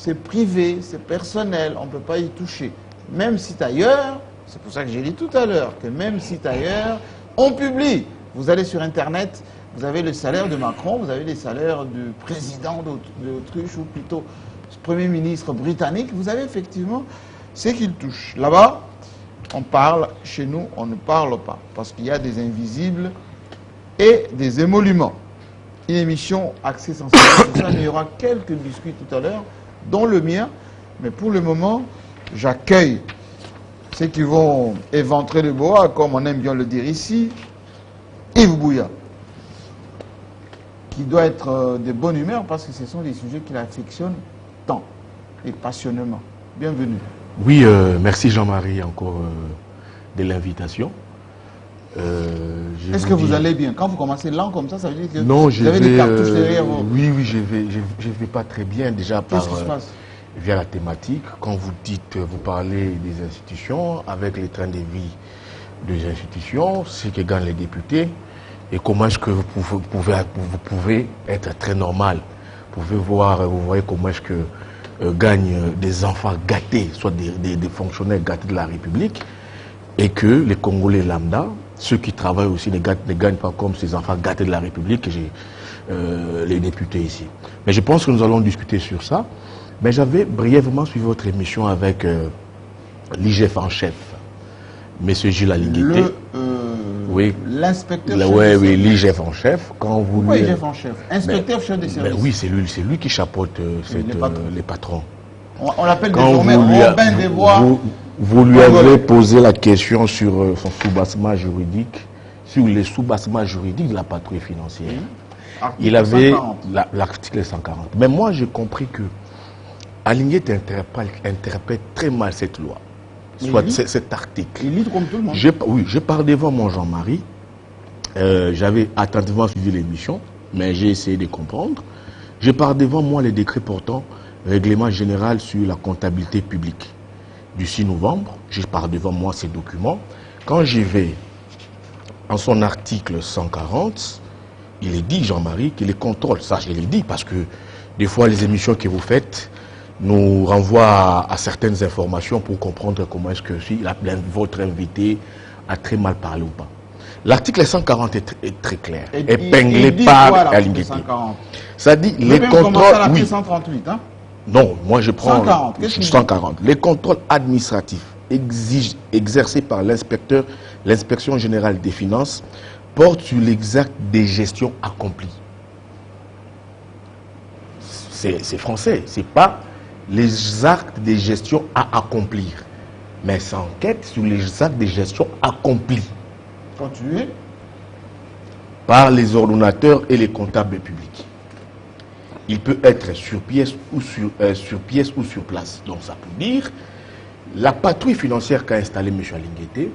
c'est privé, c'est personnel, on ne peut pas y toucher. Même si d'ailleurs, c'est pour ça que j'ai dit tout à l'heure, que même si d'ailleurs, on publie. Vous allez sur Internet, vous avez le salaire de Macron, vous avez les salaires du président d'Autriche, ou plutôt du Premier ministre britannique, vous avez effectivement ce qu'il touche. Là-bas, on parle, chez nous, on ne parle pas, parce qu'il y a des invisibles et des émoluments. Une émission axée sensible sur ça, il y aura quelques biscuits tout à l'heure, dont le mien, mais pour le moment, j'accueille ceux qui vont éventrer le bois, comme on aime bien le dire ici, Yves Bouya, qui doit être de bonne humeur parce que ce sont des sujets qu'il affectionne tant et passionnément. Bienvenue. Oui, merci Jean-Marie encore de l'invitation. Est-ce que vous allez bien? Quand vous commencez lent comme ça veut dire que non, vous avez des cartouches derrière vous? Oui, je vais pas très bien déjà par... Qu'est-ce qui se passe? Via la thématique, quand vous dites, vous parlez des institutions, avec les trains de vie des institutions, ce que gagnent les députés, et comment est-ce que vous pouvez être très normal. Vous voyez comment est-ce que gagnent des enfants gâtés, soit des fonctionnaires gâtés de la République, et que les Congolais lambda, ceux qui travaillent aussi, ne gagnent pas comme ces enfants gâtés de la République, que j'ai les députés ici. Mais je pense que nous allons discuter sur ça. Mais j'avais brièvement suivi votre émission avec l'IGF en chef, M. Gilles Alinguité. Oui. L'inspecteur chef. Oui, l'IGF en chef. Quand vous Pourquoi l'IGF en chef? Inspecteur chef des services. Oui, c'est lui qui chapeaute les patrons. On l'appelle désormais Robin des Bois. Vous lui avez posé la question sur son soubassement juridique, sur les soubassements juridiques de la patrouille financière. Il avait l'article 140. Mais moi, j'ai compris que Alinguité interprète très mal cette loi, soit cet article. Il lit comme tout le monde. Oui, je pars devant mon Jean-Marie. J'avais attentivement suivi l'émission, mais j'ai essayé de comprendre. Je pars devant moi les décrets portant règlement général sur la comptabilité publique du 6 novembre. Je pars devant moi ces documents. Quand j'y vais en son article 140, il est dit, Jean-Marie, que les contrôles, ça je l'ai dit, parce que des fois les émissions que vous faites nous renvoient à certaines informations pour comprendre comment est-ce que si votre invité a très mal parlé ou pas. L'article 140 est très clair, épinglé par Alinguité. Ça dit les contrôles... Oui. 138, hein? Non, moi je prends 140. 140. Les contrôles administratifs exercés par l'inspection générale des finances portent sur l'exact des gestions accomplies. C'est français, c'est pas les actes de gestion à accomplir, mais ça enquête sur les actes de gestion accomplis. Continuez. Par les ordonnateurs et les comptables publics. Il peut être sur pièce ou sur place. Donc ça peut dire la patrouille financière qu'a installée M. Alinguité,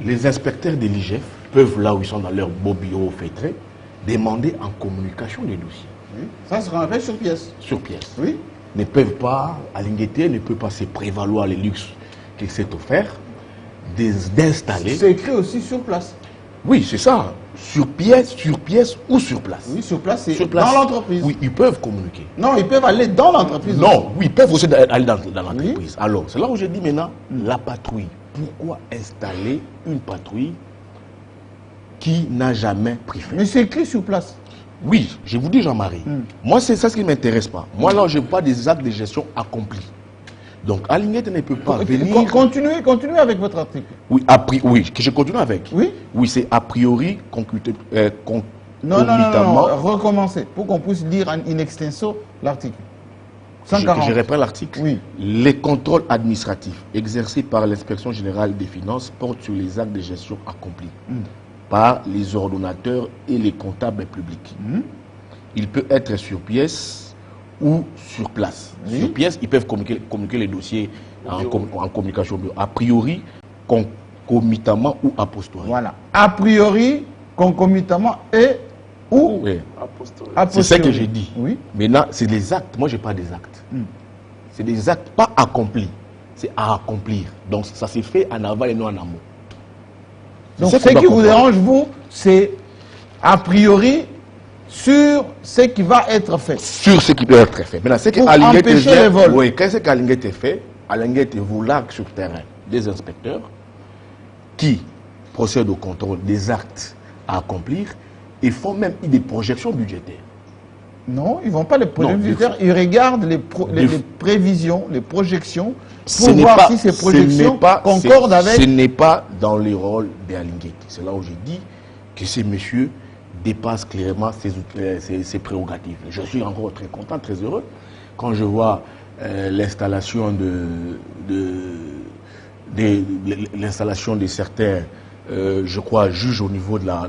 les inspecteurs de l'IGF peuvent, là où ils sont dans leur beau bureau feutré, demander en communication les dossiers. Oui. Ça se rappelle sur pièce. Sur pièce. Oui. Ne peuvent pas, Alinguité ne peut pas se prévaloir les luxes qu'il s'est offert d'installer. C'est écrit aussi sur place. Oui, c'est ça. Sur pièce ou sur place. Oui, sur place, c'est dans l'entreprise. Oui, ils peuvent communiquer. Non, ils peuvent aller dans l'entreprise. Non, oui, ils peuvent aussi aller dans l'entreprise. Oui. Alors, c'est là où je dis maintenant, la patrouille. Pourquoi installer une patrouille qui n'a jamais pris fin? Mais c'est écrit sur place. Oui, je vous dis Jean-Marie. Moi, c'est ça ce qui ne m'intéresse pas. Moi, là, je pas des actes de gestion accomplis. Donc, Alinguité ne peut pas venir... Continuez avec votre article. Oui, oui, que je continue avec. Oui. Oui, c'est a priori non, recommencez, pour qu'on puisse lire in extenso l'article. 140. Je reprends l'article. Oui. Les contrôles administratifs exercés par l'inspection générale des finances portent sur les actes de gestion accomplis par les ordonnateurs et les comptables publics. Il peut être sur pièce ou sur place. Oui. Sur pièce, ils peuvent communiquer les dossiers en communication. A priori, concomitamment ou a posteriori. Voilà. A priori, concomitamment et ou a posteriori. C'est ça que j'ai dit. Oui. Maintenant, c'est des actes. Moi, je n'ai pas des actes. C'est des actes pas accomplis. C'est à accomplir. Donc, ça s'est fait en aval et non en amont. Donc, ce qui vous dérange, vous, c'est a priori sur ce qui va être fait. Sur ce qui peut être fait. Maintenant, c'est Pour qu'Alinguet empêcher les vols. Oui, qu'est-ce qu'Alinguet fait? Alinguet vous largue sur terrain des inspecteurs qui procèdent au contrôle des actes à accomplir et font même des projections budgétaires. Non, ils ne vont pas les projections Non, budgétaires, ils regardent les prévisions, les projections, pour Ce n'est voir pas- si ces ce projections n'est pas- concordent avec... Ce n'est pas dans les rôles d'Alinguet. C'est là où j'ai dit que ces messieurs dépassent clairement ses prérogatives. Je suis encore très content, très heureux, quand je vois l'installation l'installation de certains, je crois, juges au niveau de à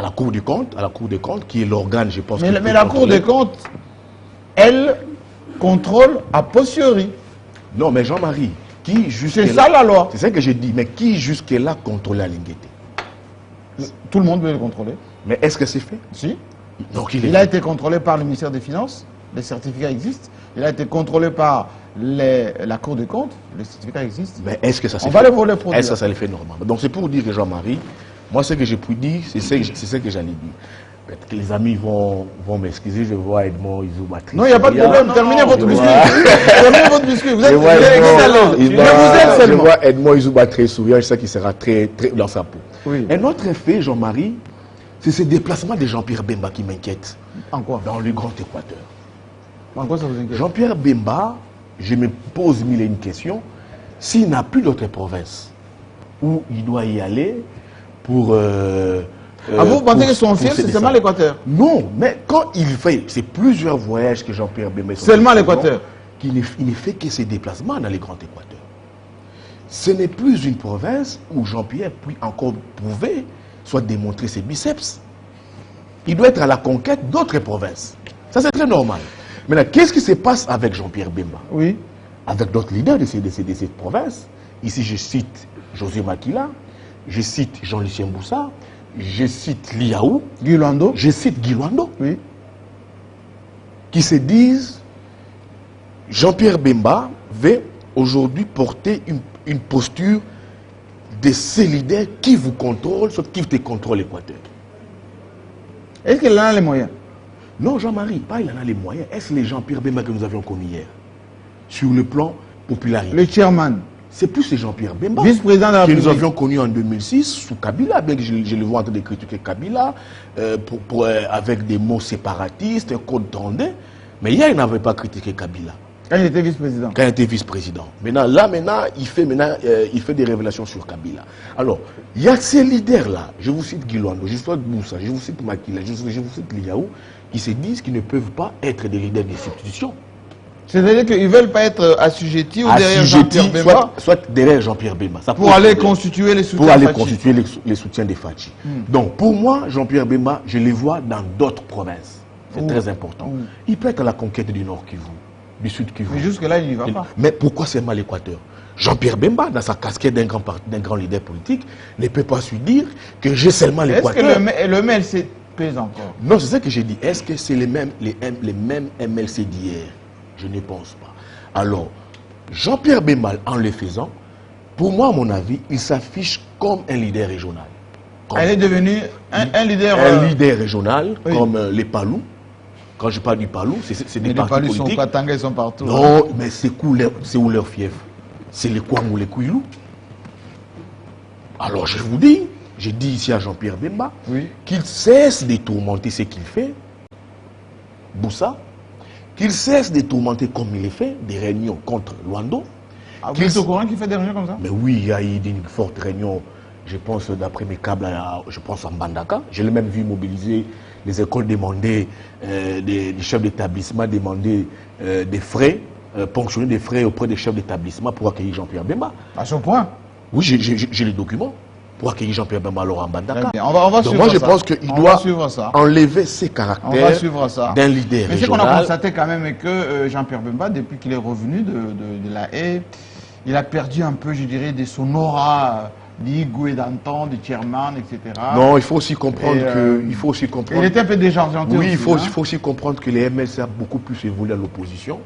la Cour des comptes, qui est l'organe, je pense. Mais la Cour des comptes, elle contrôle a posteriori. Non, mais Jean-Marie, qui jusque-là... C'est ça la loi. C'est ça que j'ai dit, mais qui jusque-là contrôlait Alinguet? Tout le monde veut le contrôler. Mais est-ce que c'est fait? Si. Donc Il a été contrôlé par le ministère des Finances, les certificats existent. Il a été contrôlé par la Cour des comptes, les certificats existent. Mais est-ce que ça s'est On fait? va les voler produire. Est-ce que ça les fait normalement? Donc c'est pour dire que Jean-Marie, moi ce que j'ai pu dire, c'est ce que j'allais dire. Peut-être que les amis vont m'excuser, je vois Edmond Izubatri. Non, il n'y a pas de problème, terminez votre biscuit. Terminez votre biscuit, vous êtes Je vois à l'aise. Je vous aime Je seulement. vois Edmond Izubatri souriant, je sais qu'il sera très dans sa peau. Oui. Un autre fait, Jean-Marie, c'est ce déplacement de Jean-Pierre Bemba qui m'inquiète En quoi? dans le Grand Équateur. En quoi ça vous inquiète? Jean-Pierre Bemba, je me pose mille et une questions, s'il n'a plus d'autres provinces où il doit y aller pour... Vous pensez que son fief, c'est seulement l'Équateur? Non, mais quand il fait, c'est plusieurs voyages que Jean-Pierre Bemba... Seulement l'Équateur? Il ne fait que ses déplacements dans les Grands Équateurs. Ce n'est plus une province où Jean-Pierre peut encore prouver, soit démontrer ses biceps. Il doit être à la conquête d'autres provinces. Ça, c'est très normal. Maintenant, qu'est-ce qui se passe avec Jean-Pierre Bemba? Oui. Avec d'autres leaders de cette province. Ici, je cite José Makila, je cite Jean-Lucien Boussa, je cite Liaou, Guy Lando. je cite Guy Luando, Oui. qui se disent Jean-Pierre Bemba veut aujourd'hui porter une posture de ces leaders qui vous contrôlent, soit qui te contrôle l'Équateur. Est-ce qu'il en a les moyens? Non, Jean-Marie, pas il en a les moyens. Est-ce les Jean-Pierre Bemba que nous avions connus hier? Sur le plan popularité. Le chairman. C'est plus ces Jean-Pierre Bemba Vice-président de la que nous République. avions connu en 2006 sous Kabila, bien que je le vois en train de critiquer Kabila, avec des mots séparatistes, un code tendé. Mais hier, il n'avait pas critiqué Kabila Quand il était vice-président. quand il était vice-président. Maintenant, il fait des révélations sur Kabila. Alors, il y a ces leaders-là, je vous cite Guy Luando, je vous cite Boussa, je vous cite Makila, je vous cite Liaou, qui se disent qu'ils ne peuvent pas être des leaders d'institutions. C'est-à-dire qu'ils ne veulent pas être assujettis ou derrière Jean-Pierre Bemba soit derrière Jean-Pierre Bemba. Ça pour pose aller problème. constituer les soutiens Pour aller Fachi. constituer les soutiens des Fachi. Donc, pour moi, Jean-Pierre Bemba, je les vois dans d'autres provinces. C'est très important. Il peut être à la conquête du Nord Kivu, du Sud Kivu. Mais jusque-là, il n'y va pas. Mais pourquoi seulement l'Équateur? Jean-Pierre Bemba, dans sa casquette d'un grand leader politique, ne peut pas se dire que j'ai seulement Est-ce l'Équateur. que le MLC pèse encore? Non, c'est ça que j'ai dit. Est-ce que c'est les mêmes MLC d'hier? Je ne pense pas. Alors, Jean-Pierre Bemba, en le faisant, pour moi, à mon avis, il s'affiche comme un leader régional. Elle est devenue un leader... Un leader régional, oui. comme les Palous. Quand je parle du Palou, c'est Mais des les partis Palus sont politiques. Katanga, ils sont partout. Non, mais c'est où leur fief? C'est les Kwang ou les Kouilou. Alors je vous dis, j'ai dit ici à Jean-Pierre Bemba, Oui. qu'il cesse de tourmenter ce qu'il fait, Boussa, qu'il cesse de tourmenter comme il le fait, des réunions contre Luando. Ah, vous êtes au courant qu'il fait des réunions comme ça? Mais oui, il y a eu une forte réunion, je pense, d'après mes câbles, je pense en Bandaka. Je l'ai même vu mobiliser les écoles demander, des chefs d'établissement demander des frais, ponctionner des frais auprès des chefs d'établissement pour accueillir Jean-Pierre Bemba. À ce point. Oui, j'ai les documents pour accueillir Jean-Pierre Bemba alors en Bandaka. Très bien. On va Donc suivre moi, je ça. pense qu'il On doit va suivre ça. enlever ses On va caractères suivre ça. d'un leader Mais ce qu'on a régional. constaté quand même est que Jean-Pierre Bemba, depuis qu'il est revenu de la haie, il a perdu un peu, je dirais, de son aura d'Igou et d'Anton, de Chairman, etc. Non, il faut aussi comprendre Il était un peu déjanté. Oui, aussi, il faut aussi comprendre que les MLC a beaucoup plus évolué à l'opposition.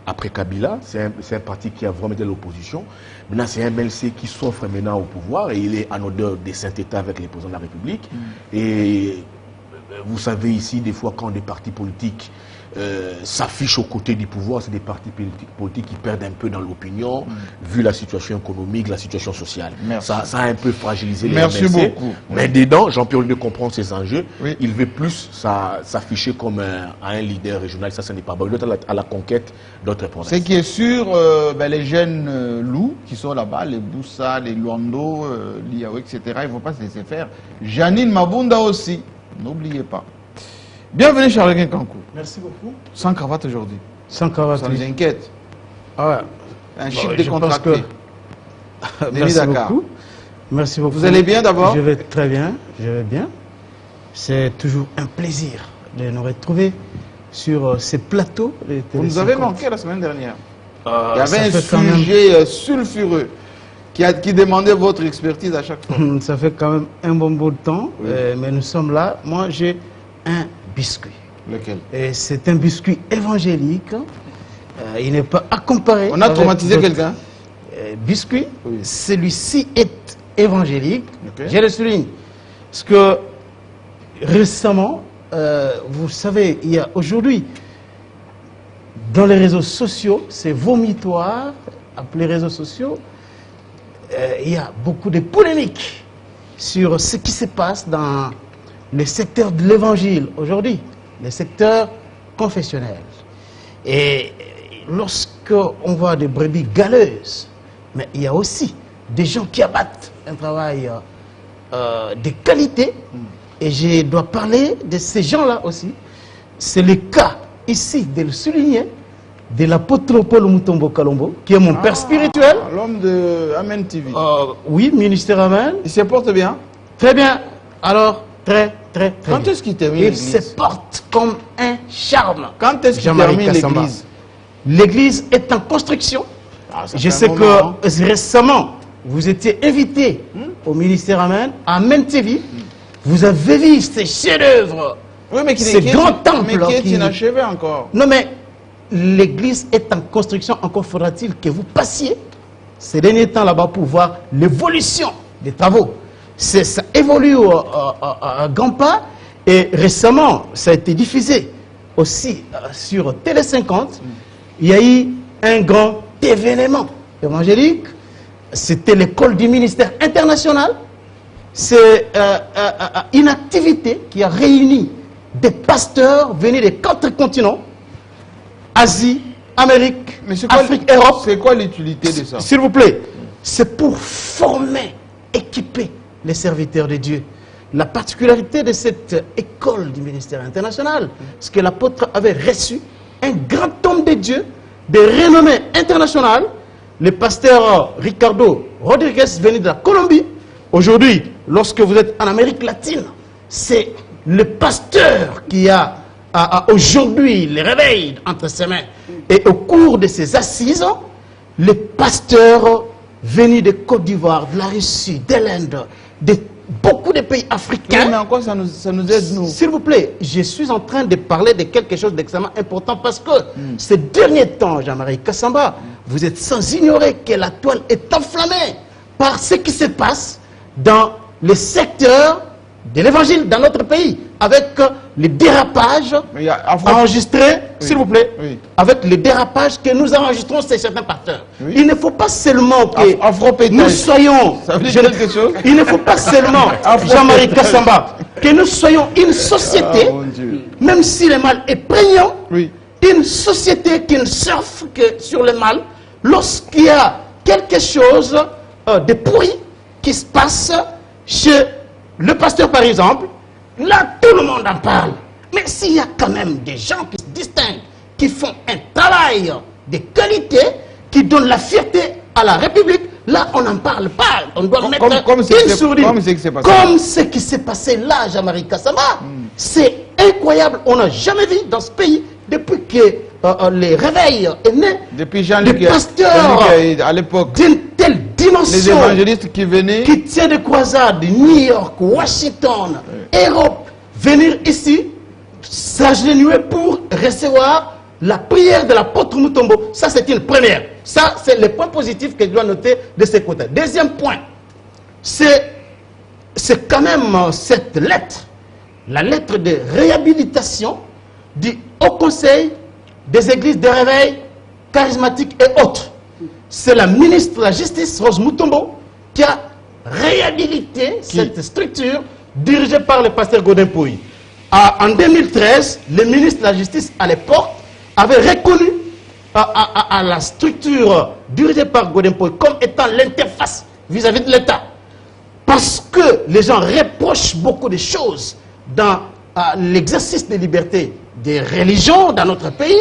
Après Kabila, c'est un parti qui a vraiment été à l'opposition. Maintenant, c'est un MLC qui s'offre maintenant au pouvoir et il est en odeur des saint-États avec les présidents de la République. Et vous savez ici, des fois, quand des partis politiques s'affichent aux côtés du pouvoir, c'est des partis politiques qui perdent un peu dans l'opinion, vu la situation économique, la situation sociale. Ça a un peu fragilisé les MLC. Merci beaucoup. Mais dedans, Jean-Pierre, de comprendre ces enjeux, oui. il veut plus s'afficher comme un leader régional. Ça, ce n'est pas bon. Il doit être à la conquête d'autres provinces. Ce qui est sûr, les jeunes loups qui sont là-bas, les Boussa, les Luando, l'Iao, etc., il ne faut pas se laisser faire. Janine Mabunda aussi, n'oubliez pas. Bienvenue Charles Kankou. Merci beaucoup. Sans cravate aujourd'hui. Sans cravate. Ça nous inquiète. Ah ouais. Un chic décontracté. Merci beaucoup. Merci beaucoup. Vous allez bien d'abord? Je vais très bien. Je vais bien. C'est toujours un plaisir de nous retrouver sur ces plateaux. Vous nous avez manqué la semaine dernière. Il y avait un sujet sulfureux qui demandait votre expertise à chaque fois. Ça fait quand même un bon bout de temps, oui. Mais nous sommes là. Moi, j'ai un biscuit. Lequel? Et c'est un biscuit évangélique. Il n'est pas à comparer. On a traumatisé quelqu'un? Biscuit, oui. Celui-ci est évangélique. Okay. Je le souligne. Parce que récemment, vous savez, il y a aujourd'hui, dans les réseaux sociaux, c'est vomitoire, appelés réseaux sociaux, il y a beaucoup de polémiques sur ce qui se passe dans le secteur de l'évangile aujourd'hui, le secteur confessionnel. Et lorsqu'on voit des brebis galeuses, mais il y a aussi des gens qui abattent un travail de qualité. Et je dois parler de ces gens-là aussi. C'est le cas ici de le souligner de l'apôtre Paul Mutombo Kalombo, qui est mon père spirituel. L'homme de Amen TV. Oui, ministère Amen. Il se porte bien? Très bien. Alors, très bien. Quand est-ce qu'il termine l'église? Il se porte comme un charme. Quand est-ce qu'il termine l'église? L'église est en construction. Je sais que récemment, vous étiez invité au ministère Amen, à Amen TV. Vous avez vu ces chefs-d'œuvre. Oui, mais ces grands temples. Mais qui est inachevé encore. Non, mais l'église est en construction. Encore faudra-t-il que vous passiez ces derniers temps là-bas pour voir l'évolution des travaux. Ça évolue à grands pas. Et récemment, ça a été diffusé aussi sur Télé 50. Il y a eu un grand événement évangélique. C'était l'école du ministère international. C'est une activité qui a réuni des pasteurs venus des 4 continents, Asie, Amérique, Afrique, Europe. C'est quoi l'utilité de ça? S'il vous plaît, c'est pour former, équiper les serviteurs de Dieu. La particularité de cette école du ministère international, c'est que l'apôtre avait reçu un grand homme de Dieu, de renommée internationale, le pasteur Ricardo Rodriguez, venu de la Colombie. Aujourd'hui, lorsque vous êtes en Amérique latine, c'est le pasteur qui a aujourd'hui le réveil entre ses mains. Et au cours de ces assises, les pasteurs venus de Côte d'Ivoire, de la Russie, de l'Inde, de beaucoup de pays africains. Oui, mais en quoi ça nous aide, nous? S'il vous plaît, je suis en train de parler de quelque chose d'extrêmement important parce que ces derniers temps, Jean-Marie Kassamba, vous êtes sans ignorer que la toile est enflammée par ce qui se passe dans le secteur de l'évangile dans notre pays, avec les dérapages enregistrés, s'il vous plaît, avec les dérapages que nous enregistrons chez certains pasteurs. Il ne faut pas seulement que nous soyons, il ne faut pas seulement, Jean-Marie Kassamba, que nous soyons une société, même si le mal est prégnant, une société qui ne surfe que sur le mal, lorsqu'il y a quelque chose de pourri qui se passe chez le pasteur par exemple, là tout le monde en parle. Mais s'il y a quand même des gens qui se distinguent, qui font un travail de qualité, qui donnent la fierté à la République, là on n'en parle pas. On doit mettre une sourdine. Comme ce qui s'est passé là, Jean-Marie Kassamba. C'est incroyable. On n'a jamais vu dans ce pays, depuis que les réveils est né, depuis Jean-Luc des pasteurs à l'époque d'une telle dimension les évangélistes qui venaient... Qui tiennent des croisades de New York, Washington, Europe, venir ici, s'agenouiller pour recevoir la prière de l'apôtre Mutombo. Ça, c'est une première. Ça, c'est le point positif que je dois noter de ces côtés. Deuxième point, c'est quand même cette lettre, la lettre de réhabilitation du Haut Conseil des églises de réveil charismatiques et autres. C'est la ministre de la Justice, Rose Mutombo, qui a réhabilité cette structure dirigée par le pasteur Godin Pouy. En 2013, le ministre de la Justice, à l'époque, avait reconnu à la structure dirigée par Godin Pouy comme étant l'interface vis-à-vis de l'État. Parce que les gens reprochent beaucoup de choses dans l'exercice des libertés des religions dans notre pays,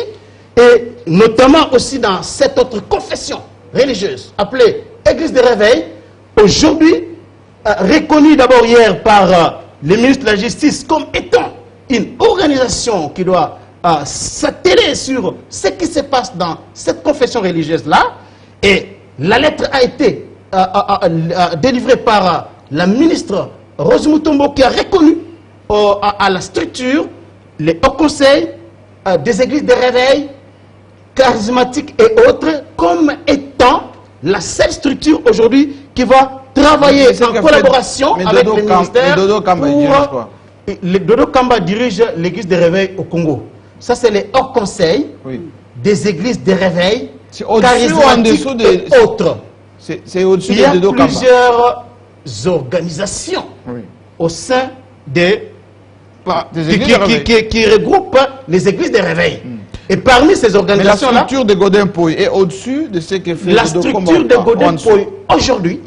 et notamment aussi dans cette autre confession religieuse appelée Église de Réveil, aujourd'hui reconnue d'abord hier par le ministre de la Justice comme étant une organisation qui doit s'atteler sur ce qui se passe dans cette confession religieuse-là. Et la lettre a été délivrée par la ministre Rose Mutombo, qui a reconnu à la structure, le Haut Conseil des églises de réveil charismatiques et autres, comme étant la seule structure aujourd'hui qui va travailler en collaboration avec le ministère. Dodo Kamba dirige quoi? Le Dodo Kamba dirige l'église de réveil au Congo. Ça, c'est le Haut Conseil des églises de réveil charismatiques et autres. C'est au-dessus Il y a de Dodo Kamba. plusieurs organisations au sein des qui regroupent les églises de réveil. Et parmi ces organisations-là, la structure de Godin Pouy est au-dessus de ce que fait la structure de Godin Pouy aujourd'hui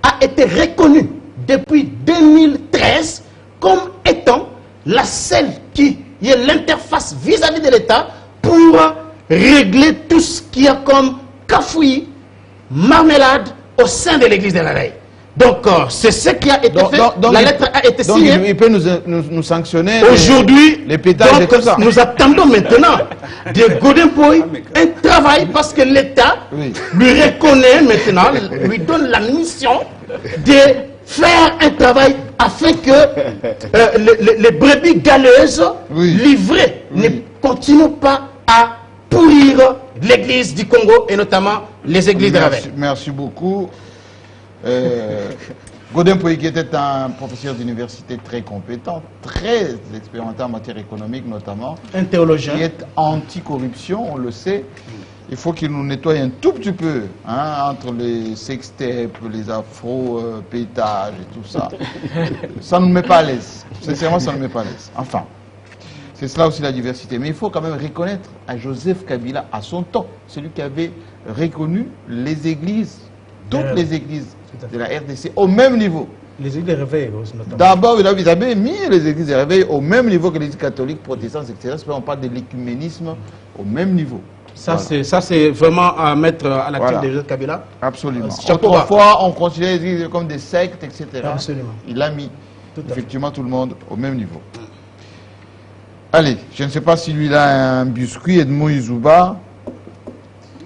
a été reconnue depuis 2013 comme étant la seule qui est l'interface vis-à-vis de l'État pour régler tout ce qu'il y a comme cafouillis, marmelade au sein de l'église de la réveil. Donc, c'est ce qui a été fait. La lettre a été signée. Donc, il peut nous sanctionner. Aujourd'hui, les pétages et tout ça. Nous attendons maintenant de Godin Pouy un travail, parce que l'État lui reconnaît maintenant, lui donne la mission de faire un travail afin que les brebis galeuses livrées ne continuent pas à pourrir l'église du Congo et notamment les églises de réveil. Merci beaucoup. Godin Pouy, qui était un professeur d'université très compétent, très expérimenté en matière économique notamment, un théologien, qui est anti-corruption, on le sait. Il faut qu'il nous nettoie un tout petit peu entre les sextapes, les afro-pétages et tout ça. Ça ne nous met pas à l'aise. Sincèrement, ça ne nous met pas à l'aise. Enfin, c'est cela aussi la diversité. Mais il faut quand même reconnaître à Joseph Kabila, à son temps, celui qui avait reconnu les églises, toutes les églises de la RDC au même niveau. Les églises de réveil, notamment. D'abord, vous avez mis les églises de réveil au même niveau que les églises catholiques, protestantes, etc. On parle de l'écuménisme au même niveau. Ça, c'est vraiment à mettre à l'actif de Joseph Kabila. Absolument. Autrefois, on considérait les églises comme des sectes, etc. Absolument. Il a mis effectivement tout le monde au même niveau. Allez, je ne sais pas si lui a un biscuit, Edmond Izouba.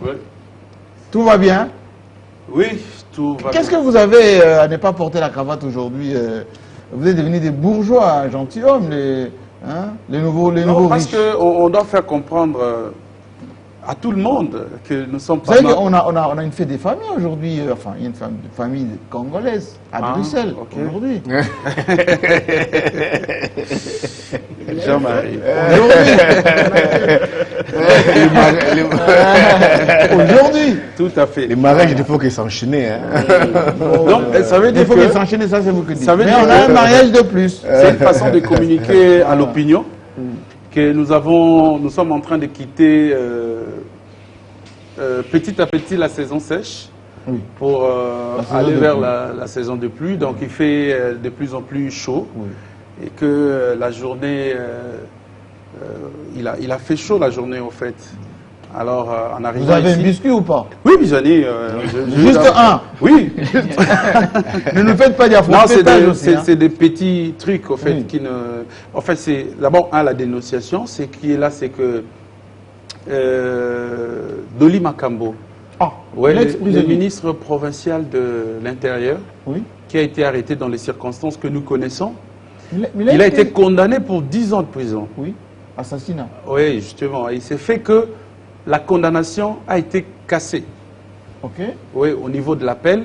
Oui. Tout va bien? Oui, tout va bien. Qu'est-ce que vous avez à ne pas porter la cravate aujourd'hui? Vous êtes devenus des bourgeois, gentilshommes, les nouveaux riches. Parce qu'on doit faire comprendre à tout le monde que nous sommes pas... Vous savez qu'on a une fête des familles aujourd'hui, enfin, il y a une famille congolaise à Bruxelles aujourd'hui. Jean-Marie. Aujourd'hui. Tout à fait. Les mariages, il faut qu'ils s'enchaînent. Donc, ça veut dire il faut qu'ils s'enchaînent, ça c'est vous que dites. Mais on a un mariage de plus. C'est une façon de communiquer à l'opinion que nous sommes en train de quitter petit à petit la saison sèche pour aller vers la saison de pluie. Donc il fait de plus en plus chaud et que la journée, il a fait chaud la journée en fait. Alors en arrivant Vous avez ici, un biscuit ou pas? Oui, mais j'en ai. Juste un? Oui. Ne nous faites pas dire. Non, c'est des petits trucs, en fait, qui ne... En fait, c'est d'abord, la dénonciation, c'est qui est là, c'est que Dolly Makambo, Ah, Ouais, le l'ex-prisonnier. ministre provincial de l'Intérieur, Oui. qui a été arrêté dans les circonstances que nous connaissons. Mais Il a été condamné pour 10 ans de prison. Oui, assassinat. Oui, justement. Il s'est fait que la condamnation a été cassée, Ok. oui, au niveau de l'appel,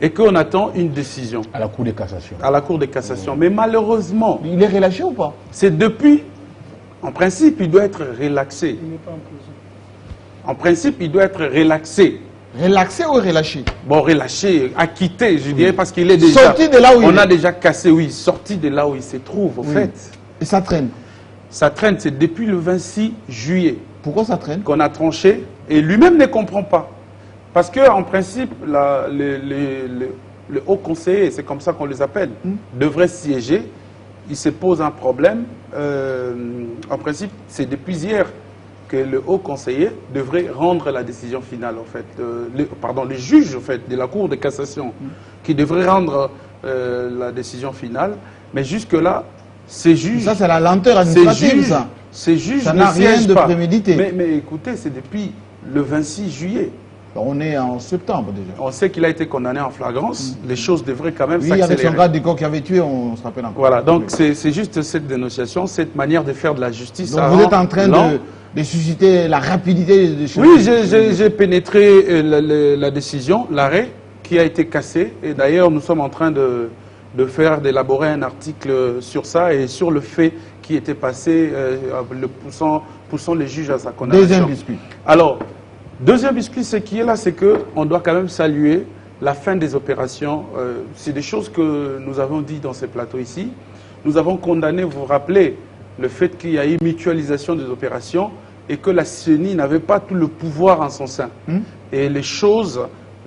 et qu'on attend une décision À la Cour de cassation. à la Cour de cassation. Mais malheureusement, Il est relâché ou pas? c'est depuis, en principe, il doit être relaxé. Il n'est pas en prison. En principe, il doit être relaxé. Relaxé ou relâché? Bon, relâché, acquitté, je dirais, parce qu'il est déjà... Sorti de là où il On est. a déjà cassé, oui, sorti de là où il se trouve, au Oui. fait. Et ça traîne. Ça traîne, c'est depuis le 26 juillet Pourquoi ça traîne? qu'on a tranché, et lui-même ne comprend pas. Parce que, en principe, le haut conseiller, c'est comme ça qu'on les appelle, devrait siéger. Il se pose un problème. En principe, c'est depuis hier que le haut conseiller devrait rendre la décision finale, en fait. Le juge, en fait, de la Cour de cassation, qui devrait rendre la décision finale. Mais jusque-là, ces juges... Ça, c'est la lenteur administrative, ça. Ces juges Ça ne n'a rien siègent de pas. prémédité. Mais écoutez, c'est depuis le 26 juillet. On est en septembre déjà. On sait qu'il a été condamné en flagrance. Les choses devraient quand même Oui, avec son s'accélérer. gars du corps qui avait tué, on se rappelle encore. Voilà, donc c'est juste cette dénonciation, cette manière de faire de la justice. Donc ça vous rend êtes en train lent. de susciter la rapidité des choses. Oui, j'ai pénétré la décision, l'arrêt, qui a été cassé. Et d'ailleurs, nous sommes en train d'élaborer un article sur ça et sur le fait qui était passé, poussant les juges à sa condamnation. Deuxième biscuit. Alors, deuxième biscuit, ce qui est là, c'est qu'on doit quand même saluer la fin des opérations. C'est des choses que nous avons dit dans ces plateaux ici. Nous avons condamné, vous vous rappelez, le fait qu'il y a eu mutualisation des opérations et que la CENI n'avait pas tout le pouvoir en son sein. Et les choses,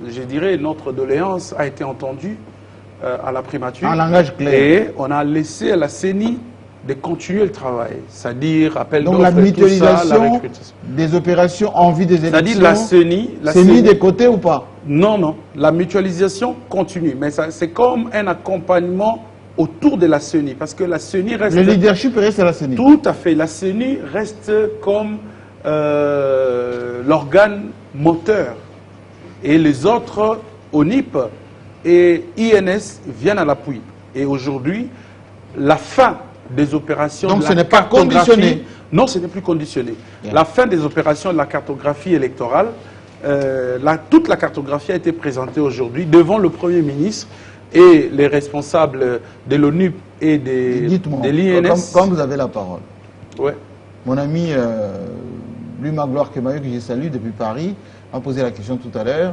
je dirais, notre doléance a été entendue à la primature. En langage clair. Et on a laissé à la CENI de continuer le travail, c'est-à-dire appel Donc d'offres, la tout ça, la mutualisation recrutation. des opérations en vue des élections, C'est-à-dire la CENI, c'est mis de côté ou pas? Non, non, la mutualisation continue, mais c'est comme un accompagnement autour de la CENI, parce que la CENI reste... Le leadership reste à la CENI. Tout à fait, la CENI reste comme l'organe moteur, et les autres, ONIP et INS, viennent à l'appui. Et aujourd'hui, la fin des opérations Donc de la ce n'est pas cartographie- conditionné. Non, ce n'est plus conditionné. Bien. La fin des opérations de la cartographie électorale, toute la cartographie a été présentée aujourd'hui devant le Premier ministre et les responsables de l'ONU et Dites-moi, de l'INS. comme vous avez la parole, Ouais. mon ami Louis Magloire Kemayo, que je salue depuis Paris, m'a posé la question tout à l'heure.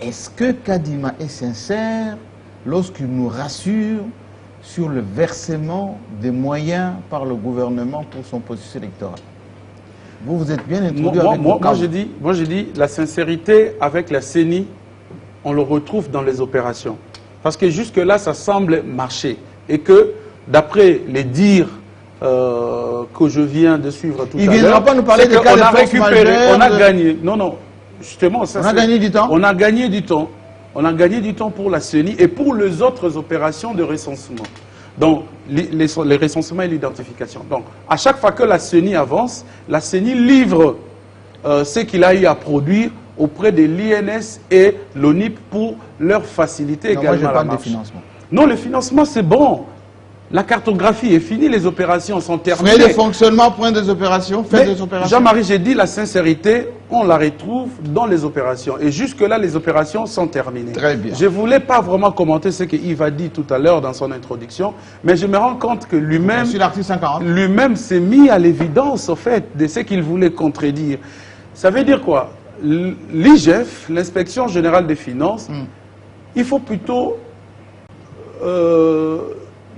Est-ce que Kadima est sincère lorsqu'il nous rassure sur le versement des moyens par le gouvernement pour son processus électoral? Vous, vous êtes bien introduit avec vos cadres. Moi, je dis la sincérité avec la CENI, on le retrouve dans les opérations. Parce que jusque-là, ça semble marcher. Et que, d'après les dires que je viens de suivre tout à l'heure... Il ne viendra pas nous parler c'est des cas qu'on de a force récupéré, majeure, on a gagné. Non, non, justement... Ça, On a gagné du temps? On a gagné du temps. On a gagné du temps pour la CENI et pour les autres opérations de recensement. Donc, les recensements et l'identification. Donc, à chaque fois que la CENI avance, la CENI livre ce qu'il a eu à produire auprès de l'INS et l'ONIP pour leur faciliter Non, moi, également je la parle de marche. financement. Non, le financement, c'est bon. La cartographie est finie, les opérations sont Frais de terminées. fonctionnement, point des opérations, Mais, faites des opérations. Jean-Marie, j'ai dit la sincérité, on la retrouve dans les opérations. Et jusque-là, les opérations sont terminées. Très bien. Je ne voulais pas vraiment commenter ce que Yves a dit tout à l'heure dans son introduction, mais je me rends compte que lui-même... Sur l'article 140. Lui-même s'est mis à l'évidence, au fait, de ce qu'il voulait contredire. Ça veut dire quoi? L'IGF, l'Inspection Générale des Finances, il faut plutôt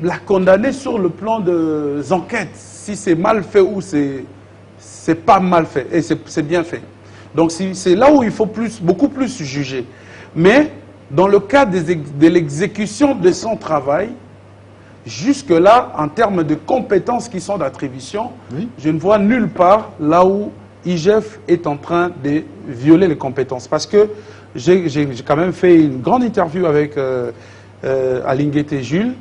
la condamner sur le plan des enquêtes, si c'est mal fait ou c'est pas mal fait, et c'est bien fait. Donc c'est là où il faut beaucoup plus juger. Mais dans le cas de l'exécution de son travail, jusque-là, en termes de compétences qui sont d'attribution, Oui. je ne vois nulle part là où IGF est en train de violer les compétences. Parce que j'ai quand même fait une grande interview avec Alinguete Jules.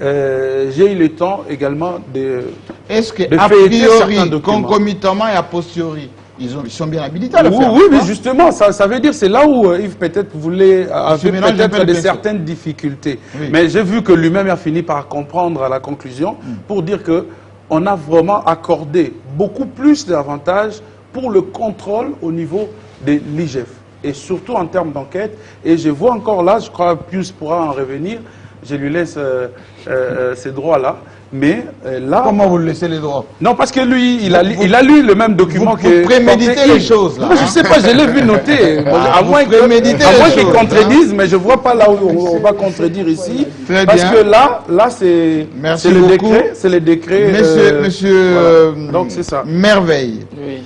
J'ai eu le temps également de... Est-ce que, de a feuilleter certains priori, documents. concomitamment et a posteriori, ils sont bien habilités à le Oui, faire. oui, mais justement, ça veut dire, c'est là où Yves peut-être avait mélange un peu peut-être les pinceaux. certaines difficultés. Oui. Mais j'ai vu que lui-même a fini par comprendre à la conclusion pour dire que on a vraiment accordé beaucoup plus d'avantages pour le contrôle au niveau de l'IGF. Et surtout en termes d'enquête. Et je vois encore là, je crois que Pius pourra en revenir, je lui laisse ces droits-là. Mais là... Comment vous le laissez les droits? Non, parce que lui, il a lu le même document que... Vous préméditez les choses, là. Mais je sais pas, je l'ai vu noter. À moins qu'il contredise, mais je vois pas là où on va contredire ici. Très parce bien. que là c'est le décret. C'est le décret. Monsieur voilà. Donc c'est ça. Merveille. Oui.